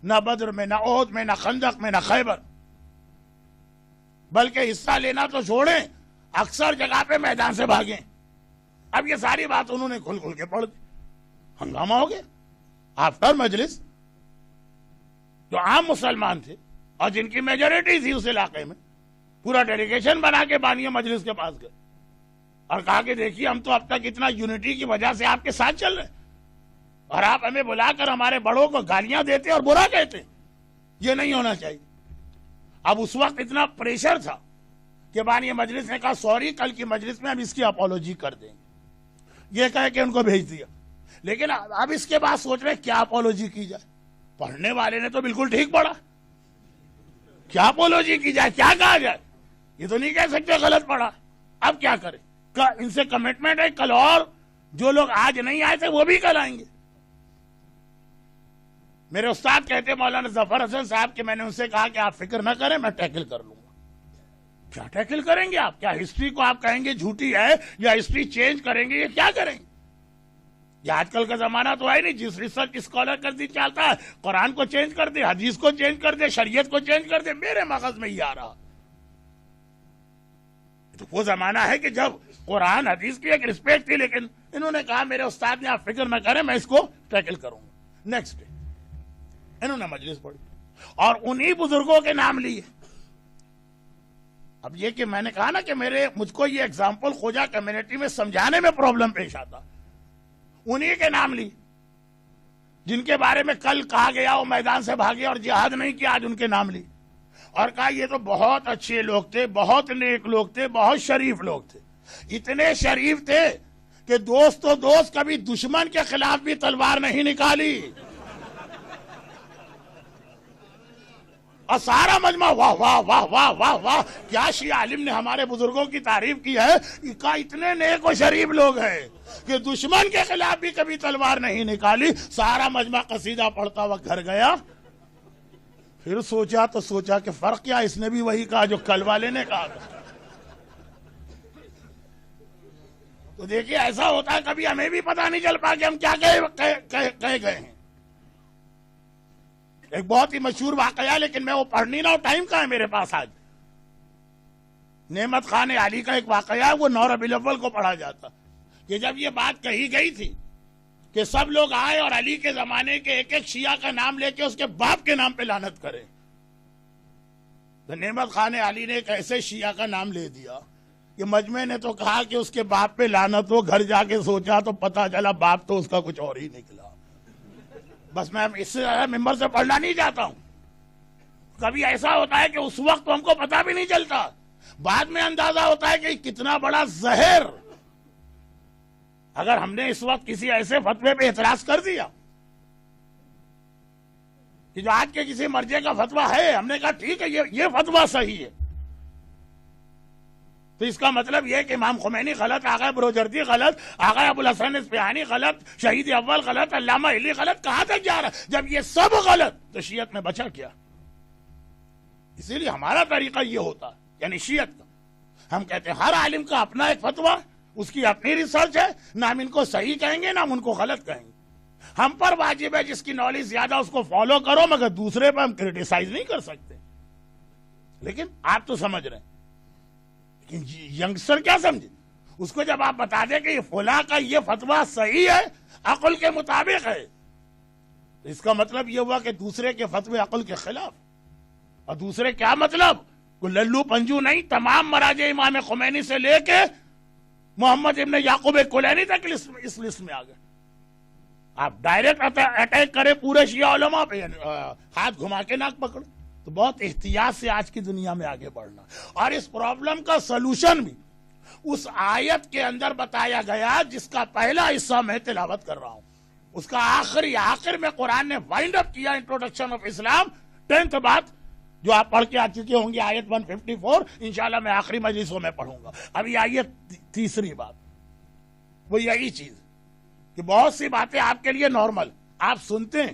نہ بدر میں، نہ احد میں، نہ خندق میں، نہ خیبر، بلکہ حصہ لینا تو چھوڑیں، اکثر جگہ پہ میدان سے بھاگیں. اب یہ ساری بات انہوں نے کھل کھل کے پڑھ دی. ہنگامہ ہو گیا. آفٹر مجلس جو عام مسلمان تھے اور جن کی میجورٹی تھی اس علاقے میں، پورا ڈیلیگیشن بنا کے بانی مجلس کے پاس گئے اور کہا کہ دیکھیے ہم تو اب تک اتنا یونٹی کی وجہ سے آپ کے ساتھ چل رہے ہیں، اور آپ ہمیں بلا کر ہمارے بڑوں کو گالیاں دیتے اور برا کہتے. یہ نہیں ہونا چاہیے. اب اس وقت اتنا پریشر تھا کہ بانی مجلس نے کہا سوری، کل کی مجلس میں ہم اس کی اپولوجی کر دیں گے. یہ کہہ کے ان کو بھیج دیا. لیکن اب اس کے بعد سوچ رہے کیا اپولوجی کی جائے. پڑھنے والے نے تو بالکل ٹھیک پڑھا، کیا اپولوجی کی جائے، کیا کہا جائے. یہ تو نہیں کہہ سکتے غلط پڑھا. اب کیا کریں؟ ان سے کمٹمنٹ ہے کل اور جو لوگ آج نہیں آئے تھے وہ بھی کل آئیں گے. میرے استاد کہتے مولانا ظفر حسن صاحب کہ میں نے ان سے کہا کہ آپ فکر نہ کریں، میں ٹیکل کر لوں گا. کیا ٹیکل کریں گے آپ؟ کیا ہسٹری کو آپ کہیں گے جھوٹی ہے یا ہسٹری چینج کریں گے؟ یہ کیا کریں گے؟ یہ آج کل کا زمانہ تو ہے نہیں جس ریسرچ اسکالر کر دی چلتا ہے، قرآن کو چینج کر دے، حدیث کو چینج کر دے، شریعت کو چینج کر دے. میرے مغز میں یہ آ رہا. تو وہ زمانہ ہے کہ جب قرآن حدیث کی ایک رسپیکٹ تھی، لیکن انہوں نے کہا میرے استاد نے آپ فکر نہ کریں، میں اس کو ٹیکل کروں گا. نیکسٹ ڈے انہوں نے مجلس پڑھی اور انہی بزرگوں کے نام لیے. اب یہ کہ میں نے کہا نا کہ مجھ کو یہ ایگزامپل خوجا کمیونٹی میں سمجھانے میں پرابلم پیش آتا. انہی کے نام لی جن کے بارے میں کل کہا گیا وہ میدان سے بھاگے اور جہاد نہیں کیا، آج ان کے نام لی اور کہا یہ تو بہت اچھے لوگ تھے، بہت نیک لوگ تھے، بہت شریف لوگ تھے. اتنے شریف تھے کہ دوست کبھی دشمن کے خلاف بھی تلوار نہیں نکالی. اور سارا مجمع واہ واہ واہ واہ واہ واہ، کیا شیعہ عالم نے ہمارے بزرگوں کی تعریف کی ہے کہ اتنے نیک و شریف لوگ ہیں کہ دشمن کے خلاف بھی کبھی تلوار نہیں نکالی. سارا مجمع قصیدہ پڑھتا ہوا گھر گیا. پھر سوچا کہ فرق کیا، اس نے بھی وہی کہا جو کل والے نے کہا تھا. تو دیکھیے ایسا ہوتا ہے کبھی ہمیں بھی پتہ نہیں چل پا کہ ہم کیا کہہ گئے ہیں. ایک بہت ہی مشہور واقعہ، لیکن میں وہ پڑھ نہیں رہا ہوں، ٹائم کہاں ہے میرے پاس. آج نعمت خان علی کا ایک واقعہ ہے، وہ 9 ربیع الاول کو پڑھا جاتا کہ جب یہ بات کہی گئی تھی کہ سب لوگ آئے اور علی کے زمانے کے ایک ایک شیعہ کا نام لے کے اس کے باپ کے نام پہ لعنت کریں، تو نعمت خان علی نے ایک ایسے شیعہ کا نام لے دیا کہ مجمع نے تو کہا کہ اس کے باپ پہ لعنت ہو، گھر جا کے سوچا تو پتا چلا باپ تو اس کا کچھ اور ہی نکلا. بس میں اس سے زیادہ ممبر سے پڑھنا نہیں چاہتا ہوں. کبھی ایسا ہوتا ہے کہ اس وقت ہم کو پتا بھی نہیں چلتا، بعد میں اندازہ ہوتا ہے کہ کتنا بڑا زہر. اگر ہم نے اس وقت کسی ایسے فتوے پہ اعتراض کر دیا کہ جو آج کے کسی مرجع کا فتویٰ ہے، ہم نے کہا ٹھیک ہے یہ فتویٰ صحیح ہے، تو اس کا مطلب یہ کہ امام خمینی غلط، آقا بروجردی غلط، آقا ابوالحسن اصفہانی غلط، شہید اول غلط، علامہ علی غلط. کہاں تک جا رہا ہے؟ جب یہ سب غلط تو شیعت میں بچا کیا؟ اسی لیے ہمارا طریقہ یہ ہوتا ہے، یعنی شیعت کا، ہم کہتے ہیں ہر عالم کا اپنا ایک فتویٰ، اس کی اپنی ریسرچ ہے، نہ ہم ان کو صحیح کہیں گے نہ ہم ان کو غلط کہیں گے. ہم پر واجب ہے جس کی نالج زیادہ اس کو فالو کرو، مگر دوسرے پہ ہم کرٹیسائز نہیں کر سکتے. لیکن آپ تو سمجھ رہے ہیں، لیکن ینگسٹر کیا سمجھے؟ اس کو جب آپ بتا دیں کہ یہ فلاں کا یہ فتویٰ صحیح ہے، عقل کے مطابق ہے، تو اس کا مطلب یہ ہوا کہ دوسرے کے فتوے عقل کے خلاف. اور دوسرے کیا مطلب؟ کوئی للو پنجو نہیں، تمام مراجع امام خمینی سے لے کے محمد ابن یعقوب کلینی تک اس لسٹ میں آ گئے. آپ ڈائریکٹ اٹیک کرے پورے شیعہ علماء پہ، ہاتھ گھما کے ناک پکڑ. تو بہت احتیاط سے آج کی دنیا میں آگے بڑھنا. اور اس پرابلم کا سلوشن بھی اس آیت کے اندر بتایا گیا جس کا پہلا حصہ میں تلاوت کر رہا ہوں. اس کا آخر میں قرآن نے وائنڈ اپ کیا انٹروڈکشن آف اسلام، 10th بات جو آپ پڑھ کے آ چکے ہوں گے، آیت 154. انشاءاللہ میں آخری مجلسوں میں پڑھوں گا. ابھی آئیے تیسری بات، وہ یہی چیز کہ بہت سی باتیں آپ کے لیے نارمل، آپ سنتے ہیں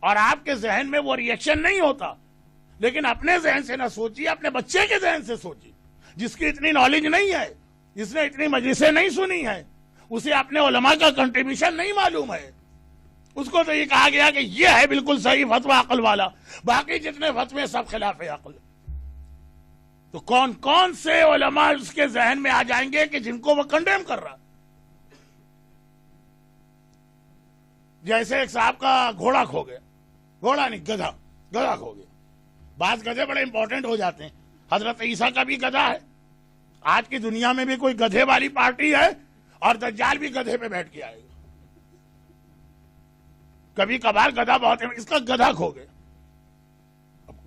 اور آپ کے ذہن میں وہ ریئیکشن نہیں ہوتا، لیکن اپنے ذہن سے نہ سوچیے، اپنے بچے کے ذہن سے سوچیے جس کی اتنی نالج نہیں ہے، جس نے اتنی مجلسیں نہیں سنی ہیں، اسے اپنے علماء کا کنٹریبیوشن نہیں معلوم ہے. اس کو تو یہ کہا گیا کہ یہ ہے بالکل صحیح فتویٰ عقل والا، باقی جتنے فتوے سب خلاف عقل. تو کون کون سے علماء اس کے ذہن میں آ جائیں گے کہ جن کو وہ کنڈیم کر رہا. جیسے ایک صاحب کا گھوڑا کھو گیا، گھوڑا نہیں گدھا کھو گیا. بعض گدھے بڑے امپورٹنٹ ہو جاتے ہیں. حضرت عیسیٰ کا بھی گدھا ہے. آج کی دنیا میں بھی کوئی گدھے والی پارٹی ہے اور دجال بھی گدھے پہ بیٹھ کے آئے گا. کبھی کبھار گدھا بہت ہے، اس کا گدھا کھو گیا.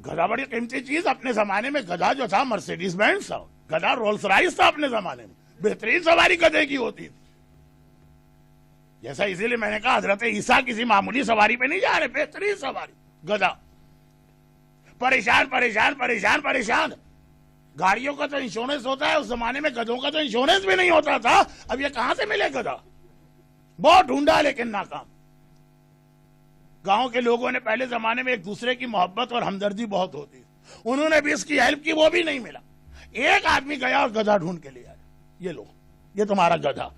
گدھا بڑی قیمتی چیز. اپنے زمانے میں گدھا جو تھا مرسیڈیز بینز تھا، گدھا رولز رائس تھا. اپنے زمانے میں بہترین سواری گدھے کی ہوتی تھی. جیسا اسی لیے میں نے کہا حضرت عیسیٰ کسی معمولی سواری پہ نہیں جا رہے، بہترین سواری گدھا. پریشان. گاڑیوں کا تو انشورنس ہوتا ہے، اس زمانے میں گدھوں کا تو انشورنس بھی نہیں ہوتا تھا. اب یہ کہاں سے ملے گدھا؟ بہت ڈھونڈا لیکن ناکام. گاؤں کے لوگوں نے پہلے زمانے میں ایک دوسرے کی محبت اور ہمدردی بہت ہوتی، انہوں نے بھی اس کی ہیلپ کی، وہ بھی نہیں ملا. ایک آدمی گیا اور گدھا ڈھونڈ کے لے آیا، یہ لو یہ تمہارا گدھا.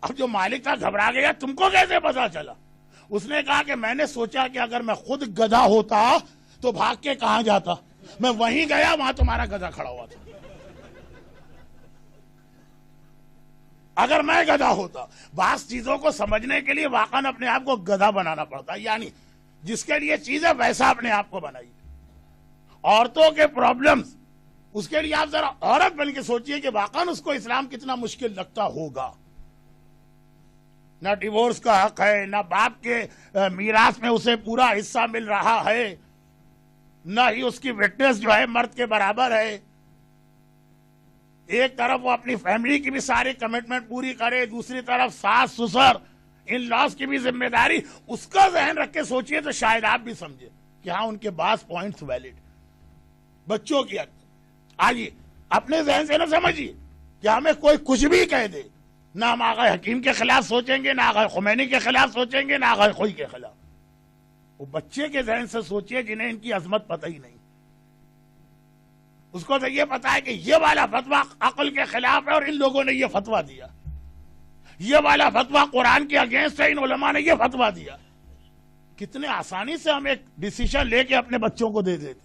اب جو مالک تھا گھبرا گیا، تم کو کیسے پتا چلا؟ اس نے کہا کہ میں نے سوچا کہ اگر میں خود گدھا ہوتا تو بھاگ کے کہاں جاتا، میں وہیں گیا، وہاں تمہارا گدھا کھڑا ہوا تھا. اگر میں گدھا ہوتا. بعض چیزوں کو سمجھنے کے لیے واقعاً اپنے آپ کو گدھا بنانا پڑتا، یعنی جس کے لیے چیز ہے ویسا اپنے آپ کو بنائی. عورتوں کے پرابلمز، اس کے لیے آپ ذرا عورت بن کے سوچئے کہ واقعاً اس کو اسلام کتنا مشکل لگتا ہوگا. نہ ڈیورس کا حق ہے، نہ باپ کے میراث میں اسے پورا حصہ مل رہا ہے، نہ ہی اس کی وٹنس جو ہے مرد کے برابر ہے. ایک طرف وہ اپنی فیملی کی بھی ساری کمٹمنٹ پوری کرے، دوسری طرف ساس سسر ان لاس کی بھی ذمہ داری. اس کا ذہن رکھ کے سوچئے تو شاید آپ بھی سمجھے کہ ہاں ان کے بعض پوائنٹس ویلڈ. بچوں کی حق آئیے اپنے ذہن سے نہ سمجھیے کہ ہمیں کوئی کچھ بھی کہہ دے، نہ ہم آغا حکیم کے خلاف سوچیں گے، نہ آغا خمینی کے خلاف سوچیں گے، نہ آغا خوئی کے خلاف. وہ بچے کے ذہن سے سوچئے جنہیں ان کی عظمت پتہ ہی نہیں. اس کو تو یہ پتا ہے کہ یہ والا فتویٰ عقل کے خلاف ہے اور ان لوگوں نے یہ فتویٰ دیا، یہ والا فتویٰ قرآن کے اگینسٹ ہے، ان علماء نے یہ فتویٰ دیا. کتنے آسانی سے ہم ایک ڈیسیشن لے کے اپنے بچوں کو دے دیتے،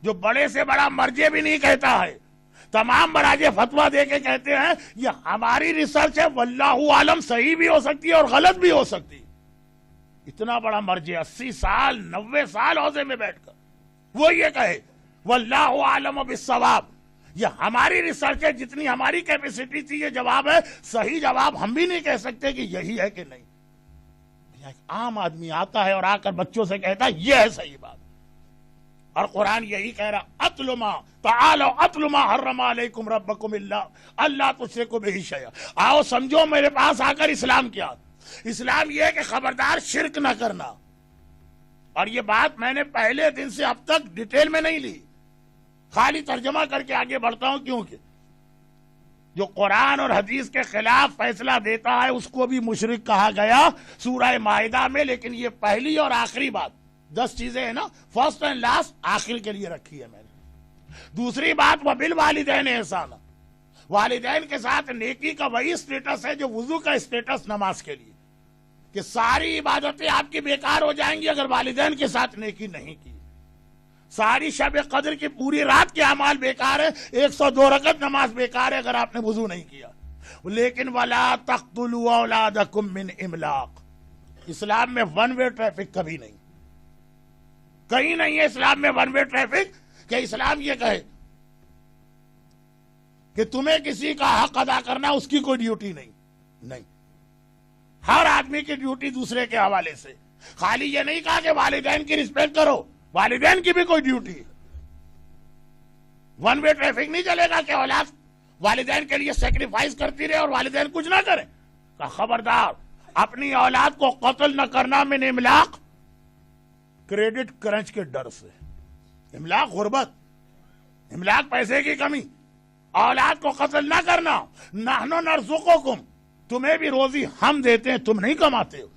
جو بڑے سے بڑا مرجع بھی نہیں کہتا ہے. تمام مراجع فتویٰ دے کے کہتے ہیں یہ ہماری ریسرچ ہے، واللہ عالم صحیح بھی ہو سکتی ہے اور غلط بھی ہو سکتی. اتنا بڑا مرجع 80 سال 90 سال عہدے میں بیٹھ کر وہ یہ کہے واللہ عالم بالصواب، یہ ہماری ریسرچ ہے، جتنی ہماری کیپیسٹی تھی یہ جواب ہے، صحیح جواب ہم بھی نہیں کہہ سکتے کہ یہی ہے کہ نہیں۔ ایک عام آدمی آتا ہے اور آ کر بچوں سے کہتا ہے یہ ہے صحیح بات، اور قرآن یہی کہہ رہا اتل ما تعالوا اتل ما حرم علیکم ربکم اللہ تشرکوا بہ شیئا، آؤ سمجھو میرے پاس آ کر اسلام کیا۔ اسلام یہ ہے کہ خبردار شرک نہ کرنا، اور یہ بات میں نے پہلے دن سے اب تک ڈیٹیل میں نہیں لی، خالی ترجمہ کر کے آگے بڑھتا ہوں، کیونکہ جو قرآن اور حدیث کے خلاف فیصلہ دیتا ہے اس کو بھی مشرک کہا گیا سورہ مائدہ میں، لیکن یہ پہلی اور آخری بات، 10 چیزیں ہیں نا، فرسٹ اینڈ لاسٹ آخر کے لیے رکھی ہے میں نے۔ دوسری بات وبالوالدین احسانا، والدین کے ساتھ نیکی کا وہی اسٹیٹس ہے جو وضو کا اسٹیٹس نماز کے لیے، کہ ساری عبادتیں آپ کی بیکار ہو جائیں گی اگر والدین کے ساتھ نیکی نہیں کی۔ ساری شب قدر کی پوری رات کے اعمال بیکار ہے، 102 رکعت نماز بیکار ہے اگر آپ نے وضو نہیں کیا۔ لیکن وَلَا تَقْتُلُوا أَوْلَادَكُم مِّنْ إِمْلَاقٍ، اسلام میں ون وے ٹریفک کبھی نہیں، کہیں نہیں ہے اسلام میں ون وے ٹریفک کہ اسلام یہ کہے کہ تمہیں کسی کا حق ادا کرنا اس کی کوئی ڈیوٹی نہیں، ہر آدمی کی ڈیوٹی دوسرے کے حوالے سے۔ خالی یہ نہیں کہا کہ والدین کی رسپیکٹ کرو، والدین کی بھی کوئی ڈیوٹی ہے۔ ون وے ٹریفک نہیں چلے گا کہ اولاد والدین کے لیے سیکریفائز کرتی رہے اور والدین کچھ نہ کریں۔ کہ خبردار اپنی اولاد کو قتل نہ کرنا من املاق، کریڈٹ کرنچ کے ڈر سے، املاق غربت، املاق پیسے کی کمی، اولاد کو قتل نہ کرنا۔ نحن نرزقکم، تمہیں بھی روزی ہم دیتے ہیں، تم نہیں کماتے ہو،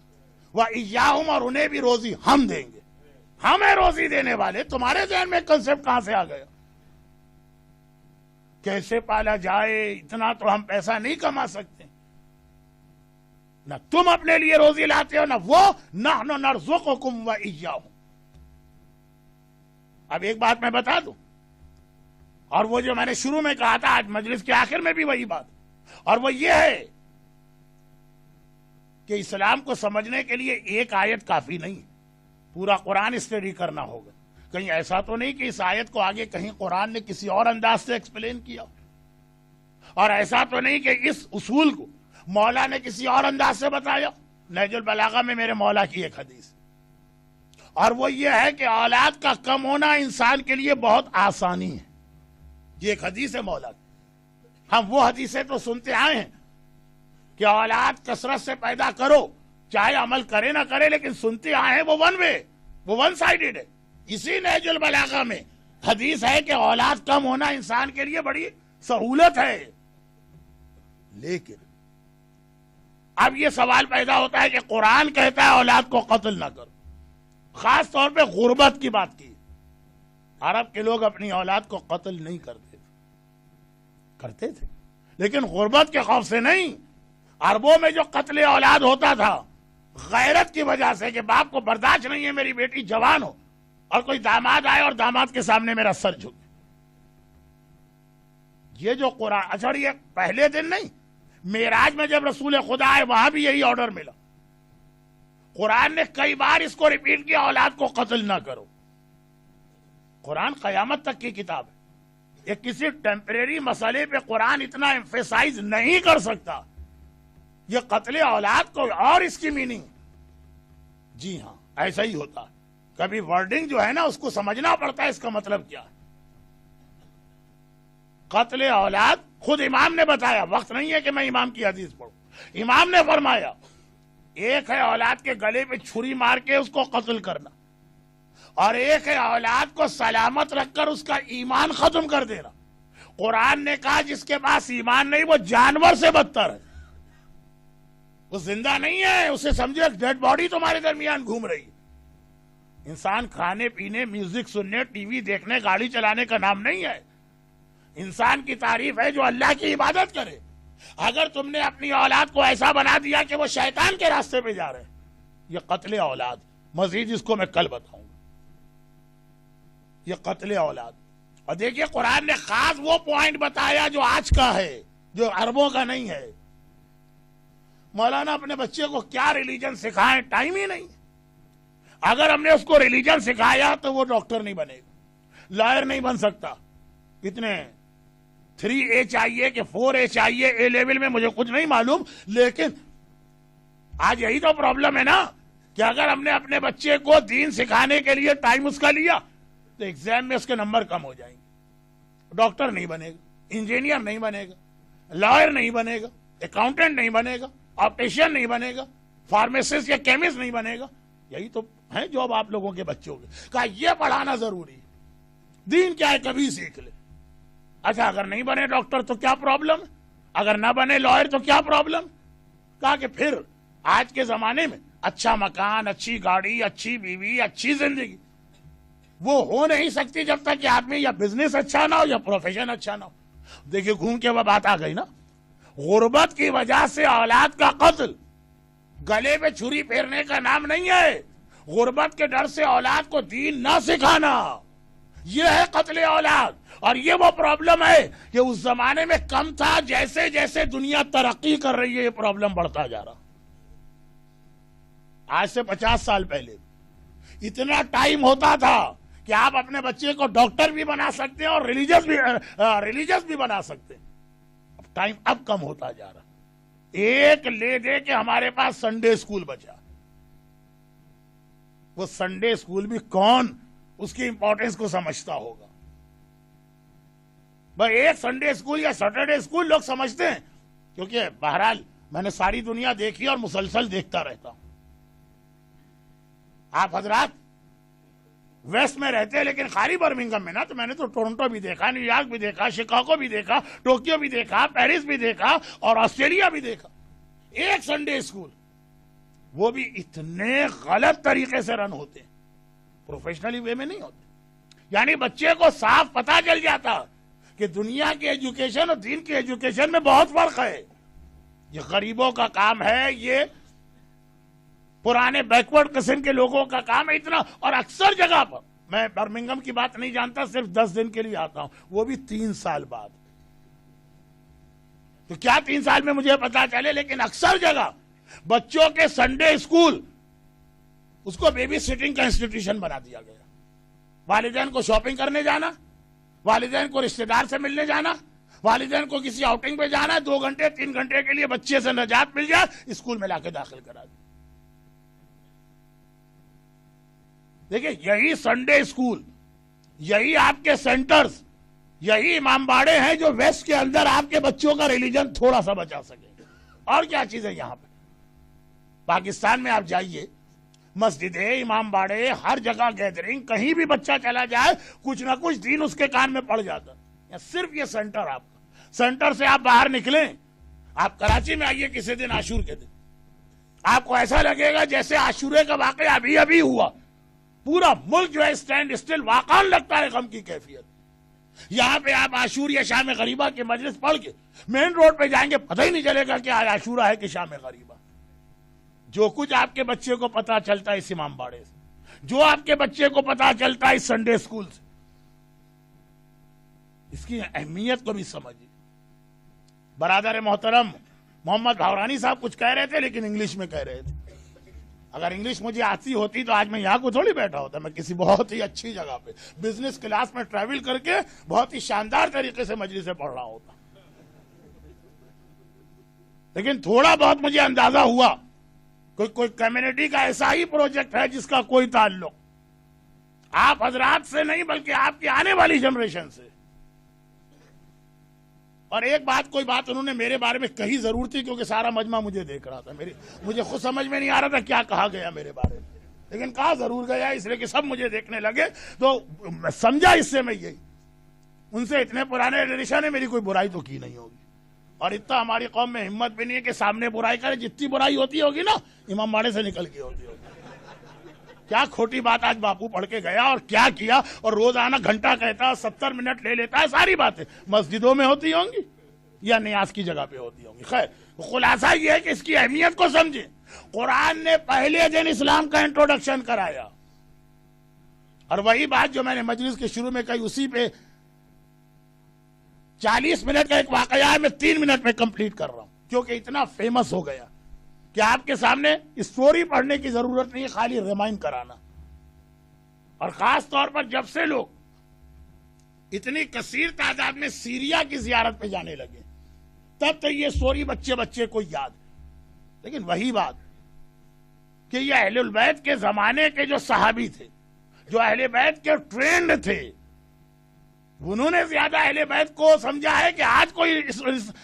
وَإِيَّاهُمْ، اور انہیں بھی روزی ہم دیں گے، ہمیں روزی دینے والے۔ تمہارے ذہن میں کنسپٹ کہاں سے آ گیا؟ کیسے پالا جائے، اتنا تو ہم پیسہ نہیں کما سکتے، نہ تم اپنے لیے روزی لاتے ہو نہ وہ۔ نحن نرزقکم وَإِيَّاهُمْ۔ اب ایک بات میں بتا دوں، اور وہ جو میں نے شروع میں کہا تھا آج مجلس کے آخر میں بھی وہی بات، اور وہ یہ ہے کہ اسلام کو سمجھنے کے لیے ایک آیت کافی نہیں، پورا قرآن اسٹڈی کرنا ہوگا۔ کہیں ایسا تو نہیں کہ اس آیت کو آگے کہیں قرآن نے کسی اور انداز سے ایکسپلین کیا، اور ایسا تو نہیں کہ اس اصول کو مولا نے کسی اور انداز سے بتایا۔ نہج البلاغہ میں میرے مولا کی ایک حدیث، اور وہ یہ ہے کہ اولاد کا کم ہونا انسان کے لیے بہت آسانی ہے۔ یہ ایک حدیث ہے مولا کی، ہم وہ حدیثیں تو سنتے آئے ہیں کہ اولاد کثرت سے پیدا کرو، چاہے عمل کرے نہ کرے، لیکن سنتے آئے ہیں وہ ون وے، وہ ون سائیڈڈ ہے۔ اسی نہج البلاغہ میں حدیث ہے کہ اولاد کم ہونا انسان کے لیے بڑی سہولت ہے۔ لیکن اب یہ سوال پیدا ہوتا ہے کہ قرآن کہتا ہے اولاد کو قتل نہ کرو، خاص طور پہ غربت کی بات کی۔ عرب کے لوگ اپنی اولاد کو قتل نہیں کرتے تھے، لیکن غربت کے خوف سے نہیں۔ عربوں میں جو قتل اولاد ہوتا تھا غیرت کی وجہ سے، کہ باپ کو برداشت نہیں ہے میری بیٹی جوان ہو اور کوئی داماد آئے اور داماد کے سامنے میرا سر جھکے۔ یہ جو قرآن، اچھا یہ پہلے دن نہیں، معراج میں جب رسول خدا آئے وہاں بھی یہی آرڈر ملا۔ قرآن نے کئی بار اس کو ریپیٹ کیا، اولاد کو قتل نہ کرو۔ قرآن قیامت تک کی کتاب ہے، یہ کسی ٹیمپریری مسئلے پہ قرآن اتنا ایمفیسائز نہیں کر سکتا۔ یہ قتل اولاد کو اور اس کی میننگ، جی ہاں ایسا ہی ہوتا ہے۔ کبھی ورڈنگ جو ہے نا اس کو سمجھنا پڑتا ہے، اس کا مطلب کیا ہے۔ قتل اولاد خود امام نے بتایا، وقت نہیں ہے کہ میں امام کی حدیث پڑھوں، امام نے فرمایا ایک ہے اولاد کے گلے پہ چھری مار کے اس کو قتل کرنا، اور ایک ہے اولاد کو سلامت رکھ کر اس کا ایمان ختم کر دینا۔ قرآن نے کہا جس کے پاس ایمان نہیں وہ جانور سے بدتر ہے، وہ زندہ نہیں ہے، اسے سمجھے ایک ڈیڈ باڈی تمہارے درمیان گھوم رہی ہے۔ انسان کھانے پینے، میوزک سننے، ٹی وی دیکھنے، گاڑی چلانے کا نام نہیں ہے۔ انسان کی تعریف ہے جو اللہ کی عبادت کرے۔ اگر تم نے اپنی اولاد کو ایسا بنا دیا کہ وہ شیطان کے راستے پہ جا رہے ہیں، یہ قتل اولاد، مزید اس کو میں کل بتاؤں گا۔ یہ قتل اولاد، اور دیکھیے قرآن نے خاص وہ پوائنٹ بتایا جو آج کا ہے، جو عربوں کا نہیں ہے۔ مولانا اپنے بچے کو کیا ریلیجن سکھائیں، ٹائم ہی نہیں۔ اگر ہم نے اس کو ریلیجن سکھایا تو وہ ڈاکٹر نہیں بنے گا، لائر نہیں بن سکتا۔ کتنے 3A چاہیے کہ 4A چاہیے, اے لیول میں مجھے کچھ نہیں معلوم, لیکن آج یہی تو پرابلم ہے نا کہ اگر ہم نے اپنے بچے کو دین سکھانے کے لیے ٹائم اس کا لیا تو ایگزام میں اس کے نمبر کم ہو جائیں گے, ڈاکٹر نہیں بنے گا, انجینئر نہیں بنے گا, لائر نہیں بنے گا, اکاؤنٹنٹ نہیں بنے گا, آپٹیشین نہیں بنے گا, فارمیسسٹ یا کیمسٹ نہیں بنے گا. یہی تو ہے جاب آپ لوگوں کے بچوں کے. کہا یہ پڑھانا ضروری ہے, دین کیا ہے کبھی سیکھ لے. اچھا اگر نہیں بنے ڈاکٹر تو کیا پرابلم ہے, اگر نہ بنے لائر تو کیا پرابلم. کہا کہ پھر آج کے زمانے میں اچھا مکان, اچھی گاڑی, اچھی بیوی, اچھی زندگی وہ ہو نہیں سکتی جب تک کہ آدمی یا بزنس اچھا نہ ہو یا پروفیشن اچھا نہ ہو. دیکھیے گھوم کے وہ بات آ گئی نا, غربت کی وجہ سے اولاد کا قتل گلے پہ چھری پھیرنے کا نام نہیں ہے. غربت کے ڈر سے اولاد کو دین نہ سکھانا, یہ ہے قتل اولاد. اور یہ وہ پرابلم ہے کہ اس زمانے میں کم تھا, جیسے جیسے دنیا ترقی کر رہی ہے یہ پرابلم بڑھتا جا رہا. آج سے 50 سال پہلے اتنا ٹائم ہوتا تھا کہ آپ اپنے بچے کو ڈاکٹر بھی بنا سکتے ہیں اور ریلیجس بھی بنا سکتے ہیں. اب ٹائم اب کم ہوتا جا رہا. ایک لے دے کہ ہمارے پاس سنڈے اسکول بچا. وہ سنڈے اسکول بھی کون اس کی امپورٹنس کو سمجھتا ہوگا. بھائی ایک سنڈے اسکول یا سیٹرڈے اسکول لوگ سمجھتے ہیں, کیونکہ بہرحال میں نے ساری دنیا دیکھی اور مسلسل دیکھتا رہتا ہوں. آپ حضرات ویسٹ میں رہتے ہیں لیکن خالی برمنگم میں نا, تو میں نے تو ٹورنٹو بھی دیکھا, نیو یارک بھی دیکھا, شکاگو بھی دیکھا, ٹوکیو بھی دیکھا, پیرس بھی دیکھا اور آسٹریلیا بھی دیکھا. ایک سنڈے اسکول, وہ بھی اتنے غلط طریقے سے رن ہوتے ہیں, پروفیشنلی وے میں نہیں ہوتے. یعنی بچے کو صاف پتا چل جاتا کہ دنیا کی ایجوکیشن اور دین کی ایجوکیشن میں بہت فرق ہے. یہ غریبوں کا کام ہے, یہ پرانے بیکورڈ قسم کے لوگوں کا کام ہے اتنا. اور اکثر جگہ پر, میں برمنگم کی بات نہیں جانتا, صرف 10 دن کے لیے آتا ہوں, وہ بھی 3 سال بعد. تو کیا 3 سال میں مجھے پتا چلے, لیکن اکثر جگہ بچوں کے سنڈے اسکول اس کو بیبی سٹنگ کا انسٹیٹیوشن بنا دیا گیا. والدین کو شاپنگ کرنے جانا, والدین کو رشتہ دار سے ملنے جانا, والدین کو کسی آؤٹنگ پہ جانا, 2 گھنٹے 3 گھنٹے کے لیے بچے سے نجات مل جائے, اسکول میں لا کے داخل کرا دیا. دیکھیں یہی سنڈے اسکول, یہی آپ کے سینٹرز, یہی امام باڑے ہیں جو ویسٹ کے اندر آپ کے بچوں کا ریلیجن تھوڑا سا بچا سکیں. اور کیا چیز ہے یہاں پہ. پاکستان میں آپ جائیے, مسجدیں, امام باڑے, ہر جگہ گیدرنگ, کہیں بھی بچہ چلا جائے کچھ نہ کچھ دین اس کے کان میں پڑ جاتا. صرف یہ سینٹر, آپ کا سینٹر سے آپ باہر نکلیں, آپ کراچی میں آئیے کسی دن عاشور کے دن, آپ کو ایسا لگے گا جیسے عاشورے کا واقعہ ابھی ابھی ہوا. پورا ملک جو ہے اسٹینڈ اسٹل, واقعا لگتا ہے غم کی کیفیت. یہاں پہ آپ عاشور یا شام غریبہ کے مجلس پڑھ کے مین روڈ پہ جائیں گے, پتہ ہی نہیں چلے گا کہ آج عاشورہ ہے کہ شام غریبہ. جو کچھ آپ کے بچے کو پتا چلتا ہے اس امام باڑے سے, جو آپ کے بچے کو پتا چلتا ہے اس سنڈے اسکول سے, اس کی اہمیت کو بھی سمجھیے. برادر محترم محمد بھاورانی صاحب کچھ کہہ رہے تھے لیکن انگلش میں کہہ رہے تھے. اگر انگلش مجھے آتی ہوتی تو آج میں یہاں کو تھوڑی بیٹھا ہوتا, میں کسی بہت ہی اچھی جگہ پہ بزنس کلاس میں ٹریول کر کے بہت ہی شاندار طریقے سے مجلس سے پڑھ رہا ہوتا. لیکن تھوڑا بہت مجھے اندازہ ہوا کوئی کمیونٹی کا ایسا ہی پروجیکٹ ہے جس کا کوئی تعلق آپ حضرات سے نہیں بلکہ آپ کی آنے والی جنریشن سے. اور ایک بات, کوئی بات انہوں نے میرے بارے میں کہی ضرور تھی, کیونکہ سارا مجمع مجھے دیکھ رہا تھا, مجھے خود سمجھ میں نہیں آ رہا تھا کیا کہا گیا میرے بارے میں, لیکن کہا ضرور گیا اس لیے کہ سب مجھے دیکھنے لگے. تو سمجھا اس سے میں یہی, ان سے اتنے پرانے ریلیشن ہے, میری کوئی برائی تو کی نہیں ہوگی. اور اتنا ہماری قوم میں ہمت بھی نہیں ہے کہ سامنے برائی کرے. جتنی برائی ہوتی ہوگی نا امام باڑے سے نکل کے ہوتی ہوگی. کیا کھوٹی بات آج باپو پڑھ کے گیا اور کیا کیا, اور روزانہ گھنٹہ کہتا ہے, 70 منٹ لے لیتا ہے. ساری باتیں مسجدوں میں ہوتی ہوں گی یا نیاز کی جگہ پہ ہوتی ہوں گی. خیر خلاصہ یہ ہے کہ اس کی اہمیت کو سمجھیں. قرآن نے پہلے دن اسلام کا انٹروڈکشن کرایا, اور وہی بات جو میں نے مجلس کے شروع میں کہی, اسی پہ 40 منٹ کا ایک واقعہ ہے, میں 3 منٹ میں کمپلیٹ کر رہا ہوں, کیونکہ اتنا فیمس ہو گیا کہ آپ کے سامنے اسٹوری پڑھنے کی ضرورت نہیں, خالی ریمائنڈ کرانا. اور خاص طور پر جب سے لوگ اتنی کثیر تعداد میں سیریا کی زیارت پہ جانے لگے. تب تو یہ سوری بچے بچے کو یاد. لیکن وہی بات کہ یہ اہل البیت کے زمانے کے جو صحابی تھے, جو اہل بیت کے ٹرینڈ تھے, انہوں نے زیادہ اہل بیت کو سمجھا ہے کہ آج کوئی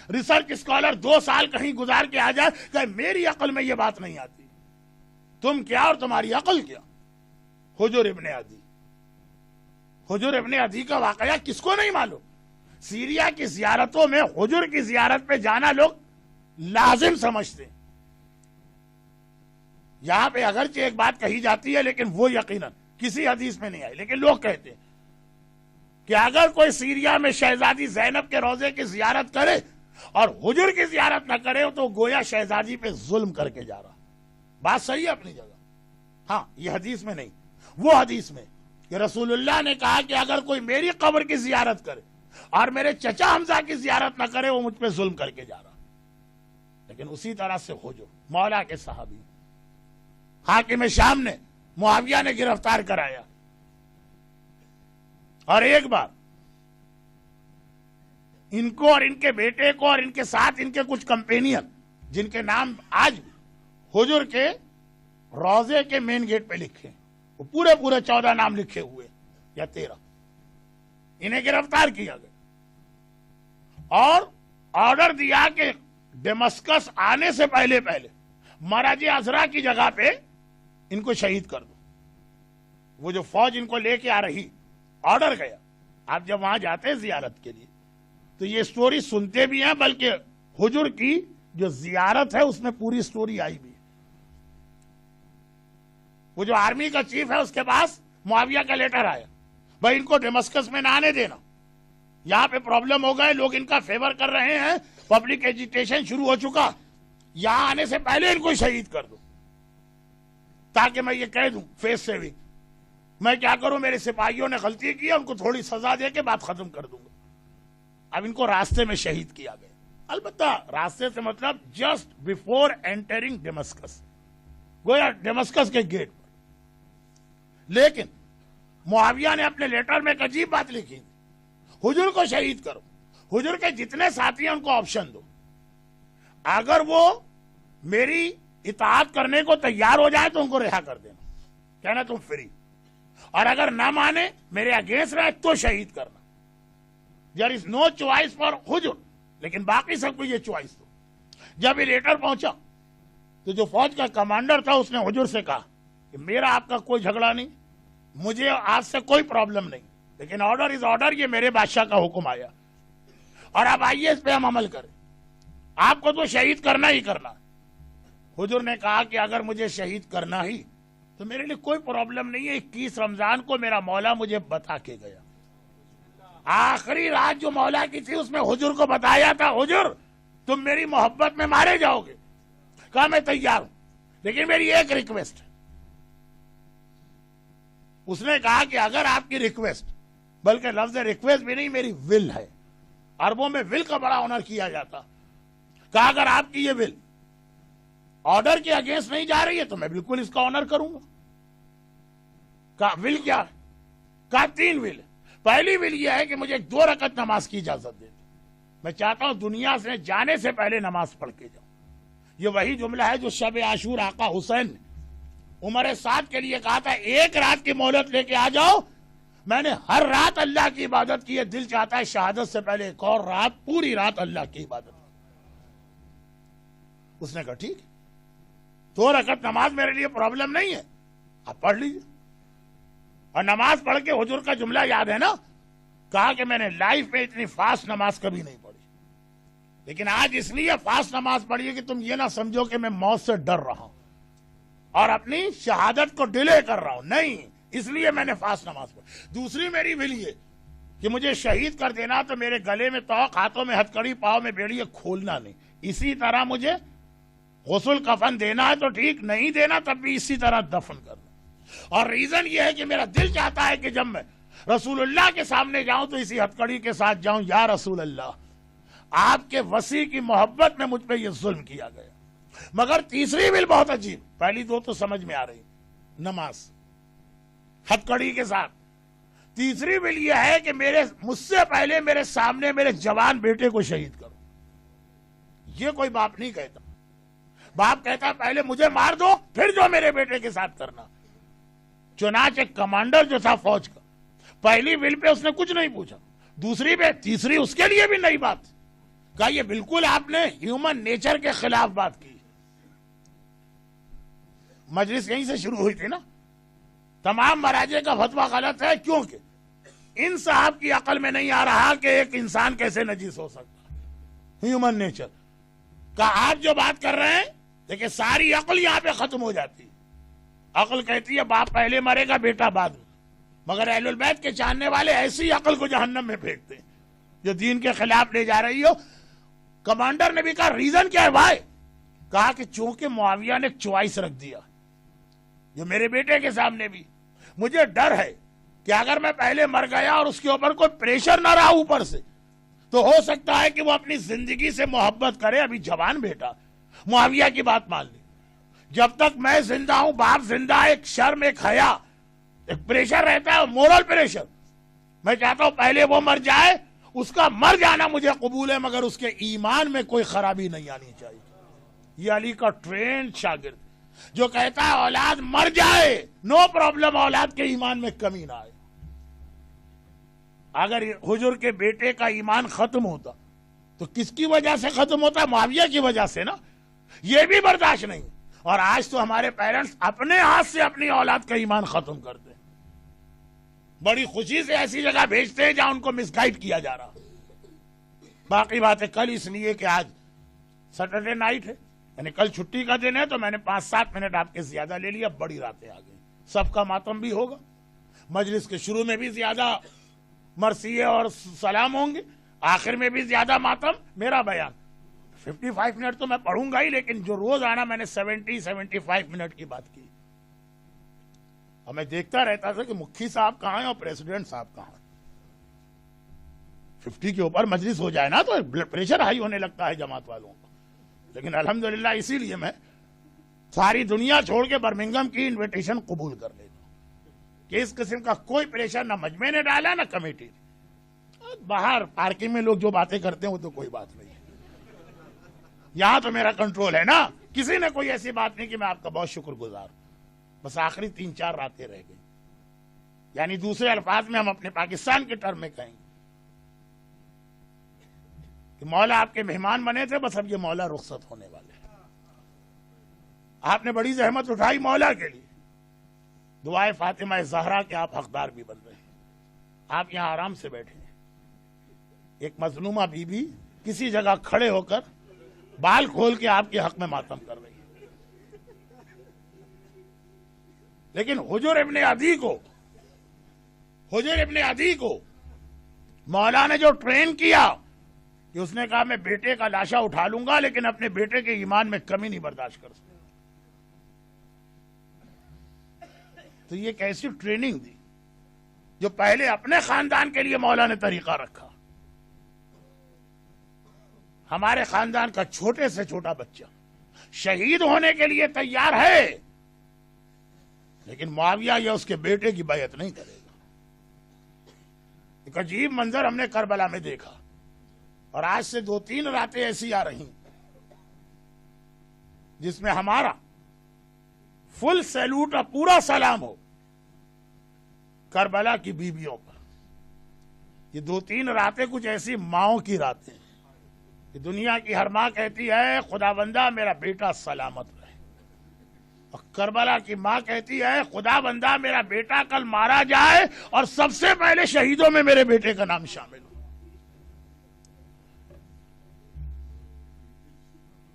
ریسرچ اسکالر 2 سال کہیں گزار کے آ جائے کہ میری عقل میں یہ بات نہیں آتی. تم کیا اور تمہاری عقل کیا. حجر ابن عدی, حجر ابن عدی کا واقعہ کس کو نہیں معلوم. سیریا کی زیارتوں میں حجر کی زیارت پہ جانا لوگ لازم سمجھتے ہیں. یہاں پہ اگرچہ ایک بات کہی جاتی ہے لیکن وہ یقیناً کسی حدیث میں نہیں آئی, لیکن لوگ کہتے ہیں کہ اگر کوئی سیریا میں شہزادی زینب کے روضے کی زیارت کرے اور حجر کی زیارت نہ کرے تو گویا شہزادی پہ ظلم کر کے جا رہا. بات صحیح ہے اپنی جگہ. ہاں یہ حدیث میں نہیں, وہ حدیث میں کہ رسول اللہ نے کہا کہ اگر کوئی میری قبر کی زیارت کرے اور میرے چچا حمزہ کی زیارت نہ کرے وہ مجھ پہ ظلم کر کے جا رہا. لیکن اسی طرح سے حجر مولا کے صحابی, حاکم شام نے معاویہ نے گرفتار کرایا, اور ایک بار ان کو اور ان کے بیٹے کو اور ان کے ساتھ ان کے کچھ کمپینین جن کے نام آج بھی حجر کے روضے کے مین گیٹ پہ لکھے, وہ پورے 14 نام لکھے ہوئے یا 13, انہیں گرفتار کیا گیا اور آرڈر دیا کہ ڈیمسکس آنے سے پہلے مراج عذرا کی جگہ پہ ان کو شہید کر دو. وہ جو فوج ان کو لے کے آ رہی, آرڈر گیا. آپ جب وہاں جاتے ہیں زیارت کے لیے تو یہ سٹوری سنتے بھی ہیں, بلکہ حجر کی جو زیارت ہے اس میں پوری سٹوری آئی بھی ہے. وہ جو آرمی کا چیف ہے اس کے پاس معاویہ کا لیٹر آیا, بھائی ان کو ڈیمسکس میں نہ آنے دینا, یہاں پہ پرابلم ہو گئے, لوگ ان کا فیور کر رہے ہیں, پبلک ایجیٹیشن شروع ہو چکا, یہاں آنے سے پہلے ان کو شہید کر دو تاکہ میں یہ کہہ دوں فیس سیونگ. میں کیا کروں, میرے سپاہیوں نے غلطی کی, ان کو تھوڑی سزا دے کے بات ختم کر دوں گا. اب ان کو راستے میں شہید کیا گیا. البتہ راستے سے مطلب جسٹ بیفور انٹرنگ ڈیمسکس, گویا ڈیمسکس کے گیٹ پر. لیکن معاویہ نے اپنے لیٹر میں ایک عجیب بات لکھی, حجر کو شہید کرو, حجر کے جتنے ساتھی ہیں ان کو آپشن دو, اگر وہ میری اطاعت کرنے کو تیار ہو جائے تو ان کو رہا کر دینا, کہنا تم فری, اور اگر نہ مانے میرے اگینسٹ رہے تو شہید کرنا. دیر از نو چوائس فار حجر, لیکن باقی سب کو یہ چوائس دو. جب یہ لیٹر پہنچا تو جو فوج کا کمانڈر تھا اس نے حجر سے کہا کہ میرا آپ کا کوئی جھگڑا نہیں, مجھے آج سے کوئی پرابلم نہیں, لیکن آرڈر از آرڈر, یہ میرے بادشاہ کا حکم آیا اور اب آئیے اس پہ ہم عمل کریں, آپ کو تو شہید کرنا ہی کرنا. حجر نے کہا کہ اگر مجھے شہید کرنا ہی تو میرے لیے کوئی پرابلم نہیں ہے. 21 رمضان کو میرا مولا مجھے بتا کے گیا, آخری رات جو مولا کی تھی اس میں حجر کو بتایا تھا, حجر تم میری محبت میں مارے جاؤ گے. کہا میں تیار ہوں, لیکن میری ایک ریکویسٹ ہے. اس نے کہا کہ اگر آپ کی ریکویسٹ, بلکہ لفظ ریکویسٹ بھی نہیں, میری ول ہے, عربوں میں ول کا بڑا آنر کیا جاتا. کہا اگر آپ کی یہ ول آرڈر کے اگینسٹ نہیں جا رہی ہے تو میں بالکل اس کا آنر کروں گا. کہا ول کیا ہے؟ کہا 3 ول. پہلی ول یہ ہے کہ مجھے 2 رکعت نماز کی اجازت دے دو, میں چاہتا ہوں دنیا سے جانے سے پہلے نماز پڑھ کے جاؤں. یہ وہی جملہ ہے جو شب عاشور آقا حسین نے عمر سعد کے لیے کہا تھا, 1 رات کی مہلت لے کے آ جاؤ, میں نے ہر رات اللہ کی عبادت کی ہے, دل چاہتا ہے شہادت سے پہلے ایک اور رات, پوری رات اللہ کی عبادت. اس نے کہا ٹھیک ہے, 2 رکعت نماز میرے لیے پرابلم نہیں ہے, آپ پڑھ لیجیے. اور نماز پڑھ کے حجر کا جملہ یاد ہے نا, کہا کہ میں نے لائف میں اتنی فاسٹ نماز کبھی نہیں پڑھی, لیکن آج اس لیے فاسٹ نماز پڑھی ہے کہ تم یہ نہ سمجھو کہ میں موت سے ڈر رہا ہوں اور اپنی شہادت کو ڈیلے کر رہا ہوں, نہیں, اس لیے میں نے فاسٹ نماز پڑھی. دوسری میری ول یہ کہ مجھے شہید کر دینا تو میرے گلے میں توق, ہاتھوں میں ہتکڑی, پاؤں میں بیڑی, کھولنا نہیں. اسی طرح مجھے غسل کفن دینا ہے تو ٹھیک, نہیں دینا تب بھی اسی طرح دفن کرنا. اور ریزن یہ ہے کہ میرا دل چاہتا ہے کہ جب میں رسول اللہ کے سامنے جاؤں تو اسی ہتکڑی کے ساتھ جاؤں, یا رسول اللہ آپ کے وسیع کی محبت میں مجھ پہ یہ ظلم کیا گیا. مگر تیسری ول بہت عجیب, پہلی 2 تو سمجھ میں آ رہی, نماز ہتکڑی کے ساتھ. تیسری ول یہ ہے کہ مجھ سے پہلے میرے سامنے میرے جوان بیٹے کو شہید کرو. یہ کوئی باپ نہیں کہتا. باپ کہتا ہے پہلے مجھے مار دو پھر جو میرے بیٹے کے ساتھ کرنا. چنانچہ کمانڈر جو تھا فوج کا پہلی ول پہ اس نے کچھ نہیں پوچھا, دوسری پہ تیسری اس کے لیے بھی نئی بات. کہا یہ بالکل آپ نے ہیومن نیچر کے خلاف بات کی. مجلس یہیں سے شروع ہوئی تھی نا. تمام مراجع کا فتویٰ غلط ہے کیونکہ ان صاحب کی عقل میں نہیں آ رہا کہ ایک انسان کیسے نجیس ہو سکتا ہے. ہیومن نیچر کا آپ جو بات کر رہے ہیں دیکھیں ساری عقل یہاں پہ ختم ہو جاتی ہے. عقل کہتی ہے باپ پہلے مرے گا بیٹا بعد میں, مگر اہل البیت کے چاہنے والے ایسی عقل کو جہنم میں پھینکتے ہیں جو دین کے خلاف لے جا رہی ہو. کمانڈر نے بھی کہا ریزن کیا ہے بھائی؟ کہا کہ چونکہ معاویہ نے ایک چوائس رکھ دیا جو میرے بیٹے کے سامنے بھی, مجھے ڈر ہے کہ اگر میں پہلے مر گیا اور اس کے اوپر کوئی پریشر نہ رہا اوپر سے تو ہو سکتا ہے کہ وہ اپنی زندگی سے محبت کرے. ابھی جوان بیٹا معاویہ کی بات مان لی. جب تک میں زندہ ہوں باپ زندہ ہے, ایک شرم ایک حیا ایک پریشر رہتا ہے, مورل پریشر. میں چاہتا ہوں پہلے وہ مر جائے, اس کا مر جانا مجھے قبول ہے مگر اس کے ایمان میں کوئی خرابی نہیں آنی چاہیے. یہ علی کا ٹرینڈ شاگرد جو کہتا ہے اولاد مر جائے نو پرابلم, اولاد کے ایمان میں کمی نہ آئے. اگر حجر کے بیٹے کا ایمان ختم ہوتا تو کس کی وجہ سے ختم ہوتا؟ معاویہ کی وجہ سے نا. یہ بھی برداشت نہیں. اور آج تو ہمارے پیرنٹس اپنے ہاتھ سے اپنی اولاد کا ایمان ختم کرتے ہیں. بڑی خوشی سے ایسی جگہ بھیجتے ہیں جہاں ان کو مس گائیڈ کیا جا رہا. باقی بات ہے کل اس لیے کہ آج سیٹرڈے نائٹ ہے, یعنی کل چھٹی کا دن ہے, تو میں نے 5-7 منٹ آپ کے زیادہ لے لیا. بڑی راتیں آ گئی. سب کا ماتم بھی ہوگا, مجلس کے شروع میں بھی زیادہ مرثیے اور سلام ہوں گے, آخر میں بھی زیادہ ماتم. میرا بیان 55 منٹ تو میں پڑھوں گا ہی, لیکن جو روز آنا میں نے 70-75 منٹ کی بات کی. اور میں دیکھتا رہتا تھا کہ مکھی صاحب کہاں ہیں اور پریزیڈنٹ صاحب کہاں ہیں. 50 کے اوپر مجلس ہو جائے نا تو بلڈ پریشر ہائی ہونے لگتا ہے جماعت والوں کا. لیکن الحمدللہ اسی لیے میں ساری دنیا چھوڑ کے برمنگم کی انویٹیشن قبول کر لیتا ہوں کہ اس قسم کا کوئی پریشر نہ مجمع نے ڈالا نہ کمیٹی نے. باہر پارکنگ میں لوگ جو باتیں کرتے ہیں وہ تو کوئی بات نہیں ہے. یہاں تو میرا کنٹرول ہے نا. کسی نے کوئی ایسی بات نہیں کہ میں آپ کا بہت شکر گزار. بس آخری 3-4 راتیں رہ گئی. یعنی دوسرے الفاظ میں ہم اپنے پاکستان کے ٹرم میں کہیں کہ مولا آپ کے مہمان بنے تھے, بس اب یہ مولا رخصت ہونے والے ہیں. آپ نے بڑی زحمت اٹھائی مولا کے لیے. دعائے فاطمہ زہرا کے آپ حقدار بھی بن رہے ہیں. آپ یہاں آرام سے بیٹھے ہیں. ایک مظلومہ بی بی کسی جگہ کھڑے ہو کر بال کھول کے آپ کے حق میں ماتم کر رہی ہے. لیکن حجر ابن عدی کو مولا نے جو ٹرین کیا کہ اس نے کہا میں بیٹے کا لاشا اٹھا لوں گا لیکن اپنے بیٹے کے ایمان میں کمی نہیں برداشت کر سکتا. تو یہ کیسی ٹریننگ دی جو پہلے اپنے خاندان کے لیے مولا نے طریقہ رکھا. ہمارے خاندان کا چھوٹے سے چھوٹا بچہ شہید ہونے کے لیے تیار ہے, لیکن معاویہ یا اس کے بیٹے کی بیعت نہیں کرے گا. ایک عجیب منظر ہم نے کربلا میں دیکھا, اور آج سے 2-3 راتیں ایسی آ رہی جس میں ہمارا فل سیلوٹ اور پورا سلام ہو کربلا کی بیویوں پر. یہ 2-3 راتیں کچھ ایسی ماؤں کی راتیں کہ دنیا کی ہر ماں کہتی ہے خداوندہ میرا بیٹا سلامت رہے, اور کربلا کی ماں کہتی ہے خداوندہ میرا بیٹا کل مارا جائے اور سب سے پہلے شہیدوں میں میرے بیٹے کا نام شامل ہو.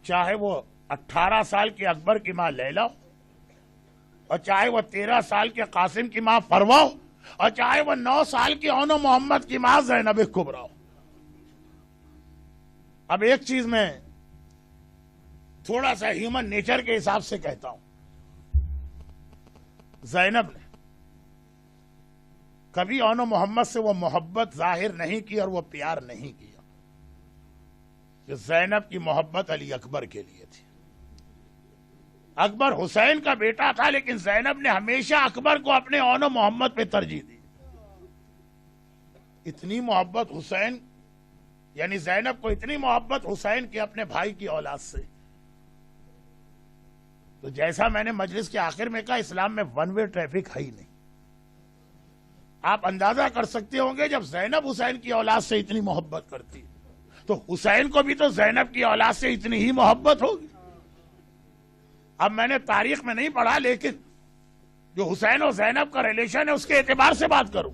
چاہے وہ 18 سال کی اکبر کی ماں لیلا ہو, اور چاہے وہ 13 سال کے قاسم کی ماں فروا ہو, اور چاہے وہ 9 سال کی اونو محمد کی ماں زینب کبریٰ ہو. اب ایک چیز میں تھوڑا سا ہیومن نیچر کے حساب سے کہتا ہوں, زینب نے کبھی اونو محمد سے وہ محبت ظاہر نہیں کی اور وہ پیار نہیں کیا. زینب کی محبت علی اکبر کے لیے تھی. اکبر حسین کا بیٹا تھا, لیکن زینب نے ہمیشہ اکبر کو اپنے اونو محمد پہ ترجیح دی. اتنی محبت حسین، یعنی زینب کو اتنی محبت حسین کی اپنے بھائی کی اولاد سے. تو جیسا میں نے مجلس کے آخر میں کہا، اسلام میں ون وے ٹریفک ہے ہی نہیں. آپ اندازہ کر سکتے ہوں گے جب زینب حسین کی اولاد سے اتنی محبت کرتی تو حسین کو بھی تو زینب کی اولاد سے اتنی ہی محبت ہوگی. اب میں نے تاریخ میں نہیں پڑھا، لیکن جو حسین اور زینب کا ریلیشن ہے اس کے اعتبار سے بات کروں،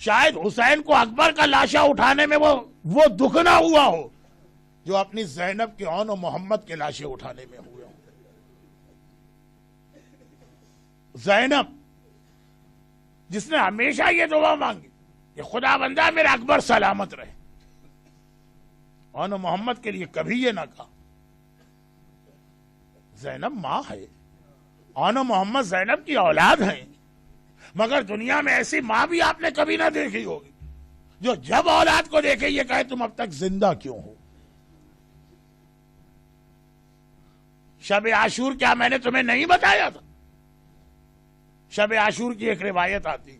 شاید حسین کو اکبر کا لاشا اٹھانے میں وہ دکھ نہ ہوا ہو جو اپنی زینب کے اون و محمد کے لاشے اٹھانے میں ہوئے ہوں. زینب جس نے ہمیشہ یہ دعا مانگی کہ خدا بندہ میرا اکبر سلامت رہے، اون و محمد کے لیے کبھی یہ نہ کہا. زینب ماں ہے، اون و محمد زینب کی اولاد ہیں، مگر دنیا میں ایسی ماں بھی آپ نے کبھی نہ دیکھی ہوگی جو جب اولاد کو دیکھے یہ کہے تم اب تک زندہ کیوں ہو. شب عاشور کیا میں نے تمہیں نہیں بتایا تھا؟ شب عاشور کی ایک روایت آتی،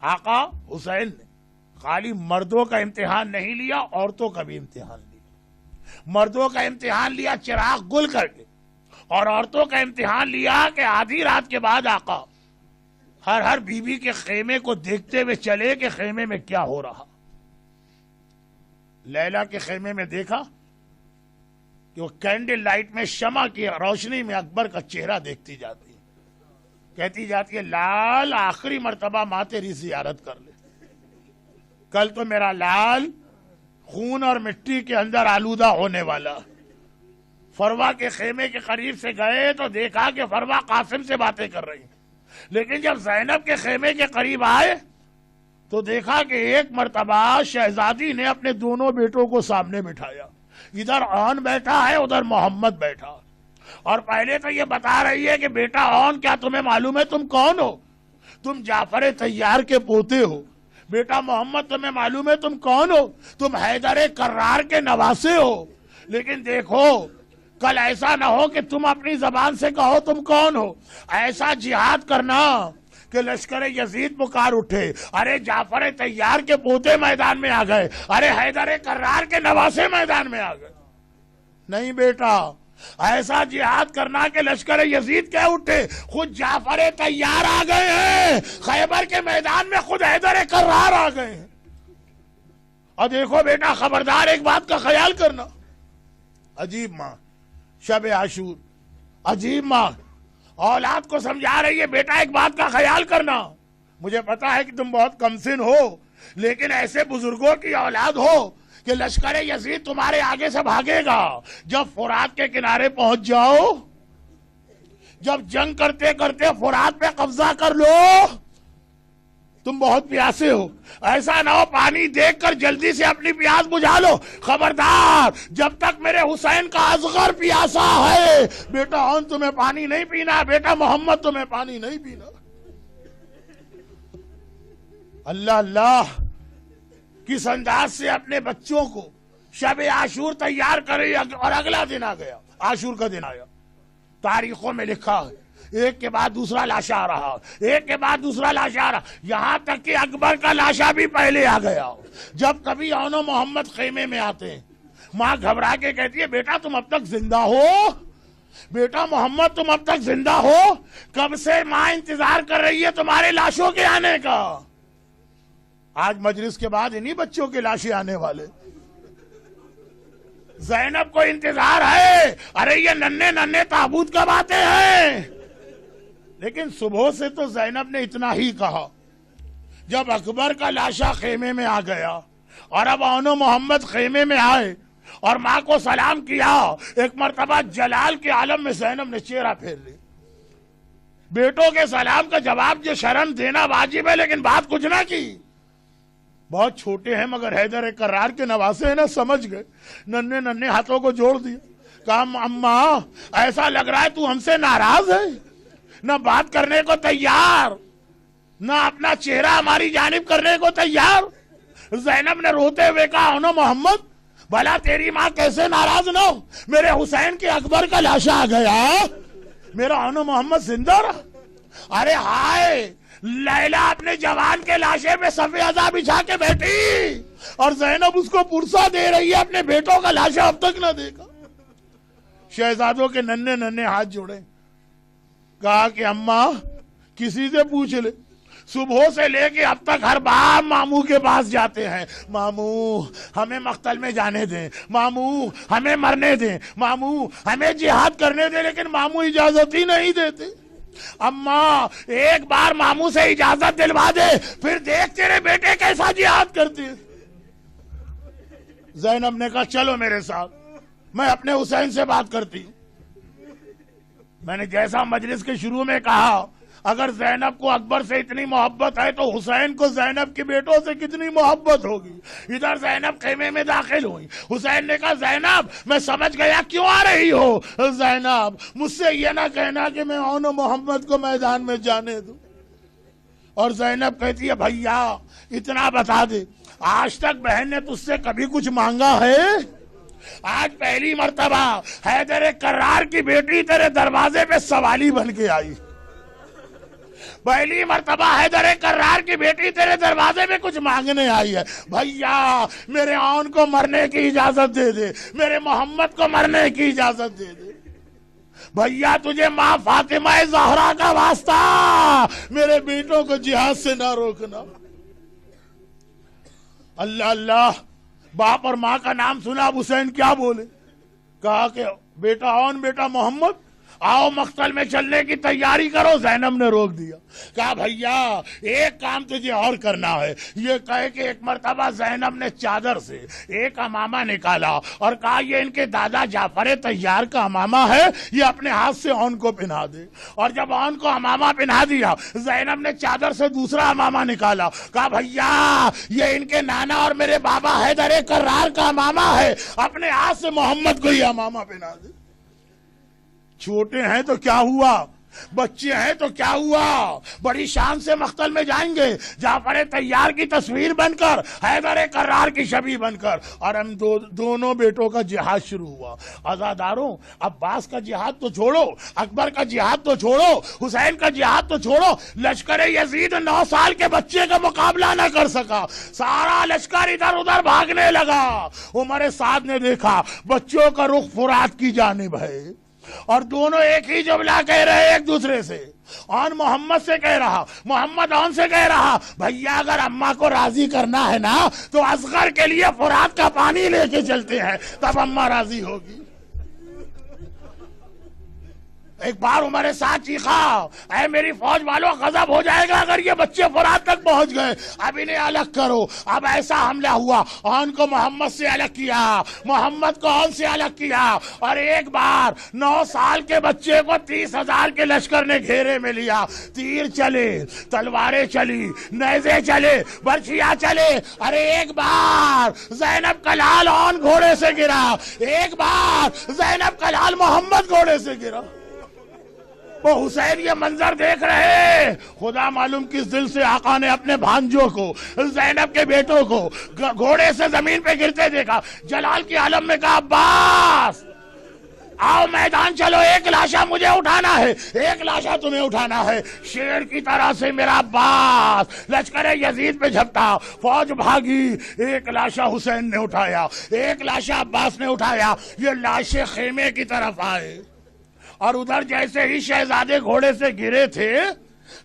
آقا حسین نے خالی مردوں کا امتحان نہیں لیا، عورتوں کا بھی امتحان لیا. مردوں کا امتحان لیا چراغ گل کر کے، اور عورتوں کا امتحان لیا کہ آدھی رات کے بعد آقا ہر بیوی کے خیمے کو دیکھتے ہوئے چلے کہ خیمے میں کیا ہو رہا. لیلا کے خیمے میں دیکھا کہ وہ کینڈل لائٹ میں شمع کی روشنی میں اکبر کا چہرہ دیکھتی جاتی ہے، کہتی جاتی ہے لال آخری مرتبہ ماں تیری زیارت کر لے، کل تو میرا لال خون اور مٹی کے اندر آلودہ ہونے والا. فروا کے خیمے کے قریب سے گئے تو دیکھا کہ فروا قاسم سے باتیں کر رہی، لیکن جب زینب کے خیمے کے قریب آئے تو دیکھا کہ ایک مرتبہ شہزادی نے اپنے دونوں بیٹوں کو سامنے بٹھایا، ادھر اون بیٹھا ہے ادھر محمد بیٹھا، اور پہلے تو یہ بتا رہی ہے کہ بیٹا اون کیا تمہیں معلوم ہے تم کون ہو؟ تم جعفر طیار کے پوتے ہو. بیٹا محمد تمہیں معلوم ہے تم کون ہو؟ تم حیدر کرار کے نواسے ہو. لیکن دیکھو کل ایسا نہ ہو کہ تم اپنی زبان سے کہو تم کون ہو، ایسا جہاد کرنا کہ لشکر یزید پکار اٹھے، ارے جعفر طیار کے پوتے میدان میں آ گئے، ارے حیدر کرار کے نواسے میدان میں آ گئے. نہیں بیٹا، ایسا جہاد کرنا کہ لشکر یزید کہہ اٹھے خود جعفر طیار آ گئے ہیں، خیبر کے میدان میں خود حیدر کرار آ گئے ہیں. اور دیکھو بیٹا خبردار ایک بات کا خیال کرنا، عجیب ماں شب عاشور، عجیب ماں اولاد کو سمجھا رہی ہے بیٹا ایک بات کا خیال کرنا، مجھے پتا ہے کہ تم بہت کم سن ہو لیکن ایسے بزرگوں کی اولاد ہو کہ لشکر یزید تمہارے آگے سے بھاگے گا. جب فرات کے کنارے پہنچ جاؤ، جب جنگ کرتے کرتے فرات پہ قبضہ کر لو، تم بہت پیاسے ہو، ایسا نہ ہو پانی دیکھ کر جلدی سے اپنی پیاس بجھا لو. خبردار جب تک میرے حسین کا اصغر پیاسا ہے بیٹا اون تمہیں پانی نہیں پینا، بیٹا محمد تمہیں پانی نہیں پینا. اللہ اللہ کس انداز سے اپنے بچوں کو شب عاشور تیار کرے، اور اگلا دن آ گیا، عاشور کا دن آیا. تاریخوں میں لکھا ہے ایک کے بعد دوسرا لاشا آ رہا، ایک کے بعد دوسرا لاشا آ رہا، یہاں تک کہ اکبر کا لاشا بھی پہلے آ گیا. جب کبھی اون و محمد خیمے میں آتے ہیں ماں گھبرا کے کہتی ہے بیٹا تم اب تک زندہ ہو، بیٹا محمد تم اب تک زندہ ہو، کب سے ماں انتظار کر رہی ہے تمہارے لاشوں کے آنے کا. آج مجلس کے بعد انہی بچوں کے لاشیں آنے والے. زینب کو انتظار ہے، ارے یہ ننھے ننھے تابوت کب آتے ہیں. لیکن صبح سے تو زینب نے اتنا ہی کہا. جب اکبر کا لاشا خیمے میں آ گیا اور اب اون و محمد خیمے میں آئے اور ماں کو سلام کیا، ایک مرتبہ جلال کے عالم میں زینب نے چہرہ پھیر لی. بیٹوں کے سلام کا جواب جو شرم دینا واجب ہے، لیکن بات کچھ نہ کی. بہت چھوٹے ہیں مگر حیدر کرار کے نواسے ہیں نا، سمجھ گئے، ننھے ننھے ہاتھوں کو جوڑ دیا. کہا اماں ایسا لگ رہا ہے تو ہم سے ناراض ہے، نہ بات کرنے کو تیار، نہ اپنا چہرہ ہماری جانب کرنے کو تیار. زینب نے روتے ہوئے کہا اون و محمد بھلا تیری ماں کیسے ناراض نہ ہو، میرے حسین کے اکبر کا لاشا آ گیا، میرا اون و محمد زندہ رہا. ارے ہائے لیلا اپنے جوان کے لاشے پہ صفِ عزا بچھا کے بیٹھی اور زینب اس کو پرسا دے رہی ہے، اپنے بیٹوں کا لاشا اب تک نہ دیکھا۔ شہزادوں کے ننھے ننھے ہاتھ جوڑے، کہا کہ اماں کسی سے پوچھ لے، صبح سے لے کے اب تک ہر بار ماموں کے پاس جاتے ہیں، ماموں ہمیں مقتل میں جانے دیں، ماموں ہمیں مرنے دیں، ماموں ہمیں جہاد کرنے دیں، لیکن ماموں اجازت ہی نہیں دیتے۔ اماں ایک بار ماموں سے اجازت دلوا دے، پھر دیکھ تیرے بیٹے کیسا جہاد کرتے۔ زینب نے کہا چلو میرے ساتھ، میں اپنے حسین سے بات کرتی ہوں۔ میں نے جیسا مجلس کے شروع میں کہا، اگر زینب کو اکبر سے اتنی محبت ہے تو حسین کو زینب کے بیٹوں سے کتنی محبت ہوگی۔ ادھر زینب خیمے میں داخل ہوئی، حسین نے کہا زینب میں سمجھ گیا کیوں آ رہی ہو، زینب مجھ سے یہ نہ کہنا کہ میں اون و محمد کو میدان میں جانے دوں۔ اور زینب کہتی ہے بھیا اتنا بتا دے، آج تک بہن نے تجھ سے کبھی کچھ مانگا ہے؟ آج پہلی مرتبہ حیدر کرار کی بیٹی تیرے دروازے پہ سوالی بن کے آئی، پہلی مرتبہ حیدر کرار کی بیٹی تیرے دروازے میں کچھ مانگنے آئی ہے۔ بھیا میرے آن کو مرنے کی اجازت دے دے، میرے محمد کو مرنے کی اجازت دے دے۔ بھیا تجھے ماں فاطمہ زہرا کا واسطہ، میرے بیٹوں کو جہاد سے نہ روکنا۔ اللہ اللہ، باپ اور ماں کا نام سنا، اب حسین کیا بولے؟ کہا کہ بیٹا آن، بیٹا محمد آؤ مقتل میں چلنے کی تیاری کرو۔ زینب نے روک دیا، کہا بھیا ایک کام تجھے اور کرنا ہے۔ یہ کہے کہ ایک مرتبہ زینب نے چادر سے ایک امامہ نکالا اور کہا یہ ان کے دادا جعفر طیار کا امامہ ہے، یہ اپنے ہاتھ سے اون کو پہنا دے۔ اور جب اون کو امامہ پہنا دیا، زینب نے چادر سے دوسرا امامہ نکالا، کہا بھیا یہ ان کے نانا اور میرے بابا حیدر کرار کا امامہ ہے، اپنے ہاتھ سے محمد کو یہ امامہ پہنا دے۔ چھوٹے ہیں تو کیا ہوا، بچے ہیں تو کیا ہوا، بڑی شان سے مقتل میں جائیں گے، جعفر طیار کی تصویر بن کر، حیدر کرار کی شبیہ بن کر، اور ہم دونوں بیٹوں کا جہاد شروع ہوا۔ عزاداروں عباس کا جہاد تو چھوڑو، اکبر کا جہاد تو چھوڑو، حسین کا جہاد تو چھوڑو، لشکر یزید 9 سال کے بچے کا مقابلہ نہ کر سکا، سارا لشکر ادھر ادھر بھاگنے لگا۔ عمر سعد نے دیکھا بچوں کا رخ فرات کی جانب ہے، اور دونوں ایک ہی جملہ کہہ رہے ایک دوسرے سے، آن محمد سے کہہ رہا، محمد آن سے کہہ رہا، بھیا اگر اماں کو راضی کرنا ہے نا تو اصغر کے لیے فرات کا پانی لے کے چلتے ہیں، تب اماں راضی ہوگی۔ ایک بار عمر سعد چیخا، اے میری فوج والوں غضب ہو جائے گا اگر یہ بچے فرات تک پہنچ گئے، اب انہیں الگ کرو۔ اب ایسا حملہ ہوا، آن کو محمد سے الگ کیا، محمد کو آن سے الگ کیا، اور ایک بار 9 سال کے بچے کو 30,000 کے لشکر نے گھیرے میں لیا۔ تیر چلے، تلواریں چلی، نیزے چلے، برچھیاں چلے، ارے ایک بار زینب کا لال آن گھوڑے سے گرا، ایک بار زینب کا لال محمد گھوڑے سے گرا۔ وہ حسین یہ منظر دیکھ رہے، خدا معلوم کس دل سے آقا نے اپنے بھانجوں کو، زینب کے بیٹوں کو گھوڑے سے زمین پہ گرتے دیکھا۔ جلال کی عالم میں کہا عباس آؤ میدان چلو، ایک لاشا مجھے اٹھانا ہے، ایک لاشا تمہیں اٹھانا ہے۔ شیر کی طرح سے میرا عباس لشکر یزید پہ جھپٹا، فوج بھاگی، ایک لاشا حسین نے اٹھایا، ایک لاشا عباس نے اٹھایا، یہ لاشیں خیمے کی طرف آئے، اور ادھر جیسے ہی شہزادے گھوڑے سے گرے تھے،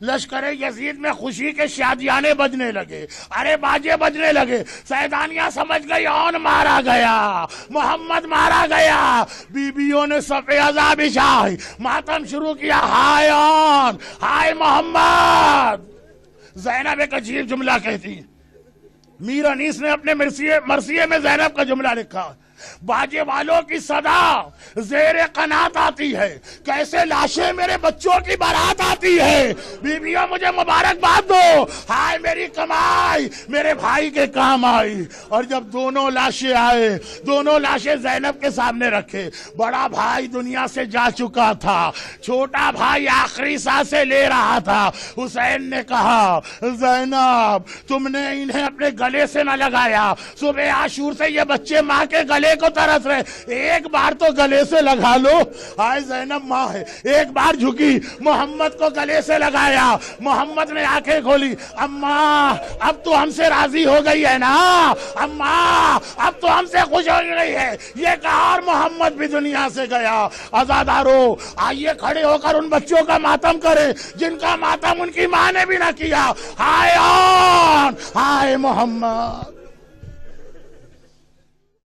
لشکر یزید میں خوشی کے شادیانے بجنے لگے، ارے باجے بجنے لگے، سیدانیاں سمجھ گئی آن مارا گیا، محمد مارا گیا۔ بیویوں نے صفِ عزا بچھائی، ماتم شروع کیا، ہائے آن، ہائے محمد۔ زینب ایک عجیب جملہ کہتی، میر انیس نے اپنے مرثیے میں زینب کا جملہ لکھا، باجے والوں کی صدا زیر قنات آتی ہے، کیسے لاشیں میرے بچوں کی بارات آتی ہے، بیویوں مجھے مبارکباد دو، ہائے میری کمائی میرے بھائی کے کام آئی۔ اور جب دونوں لاشیں آئے، دونوں لاشیں زینب کے سامنے رکھے، بڑا بھائی دنیا سے جا چکا تھا، چھوٹا بھائی آخری سانسیں لے رہا تھا۔ حسین نے کہا زینب تم نے انہیں اپنے گلے سے نہ لگایا، صبح عاشور سے یہ بچے ماں کے گلے کو ترس رہے. ایک بار تو گلے سے لگا لو. ہائے زینب ماں ہے, ایک بار جھکی, محمد کو گلے سے لگایا. محمد نے آنکھیں کھولی. اماں اب تو ہم سے راضی ہو گئی ہے نا, اماں اب تو ہم سے خوش ہو گئی ہے. یہ کہا اور محمد بھی دنیا سے گیا. عزادارو آئیے کھڑے ہو کر ان بچوں کا ماتم کریں جن کا ماتم ان کی ماں نے بھی نہ کیا. ہائے آن, ہائے محمد.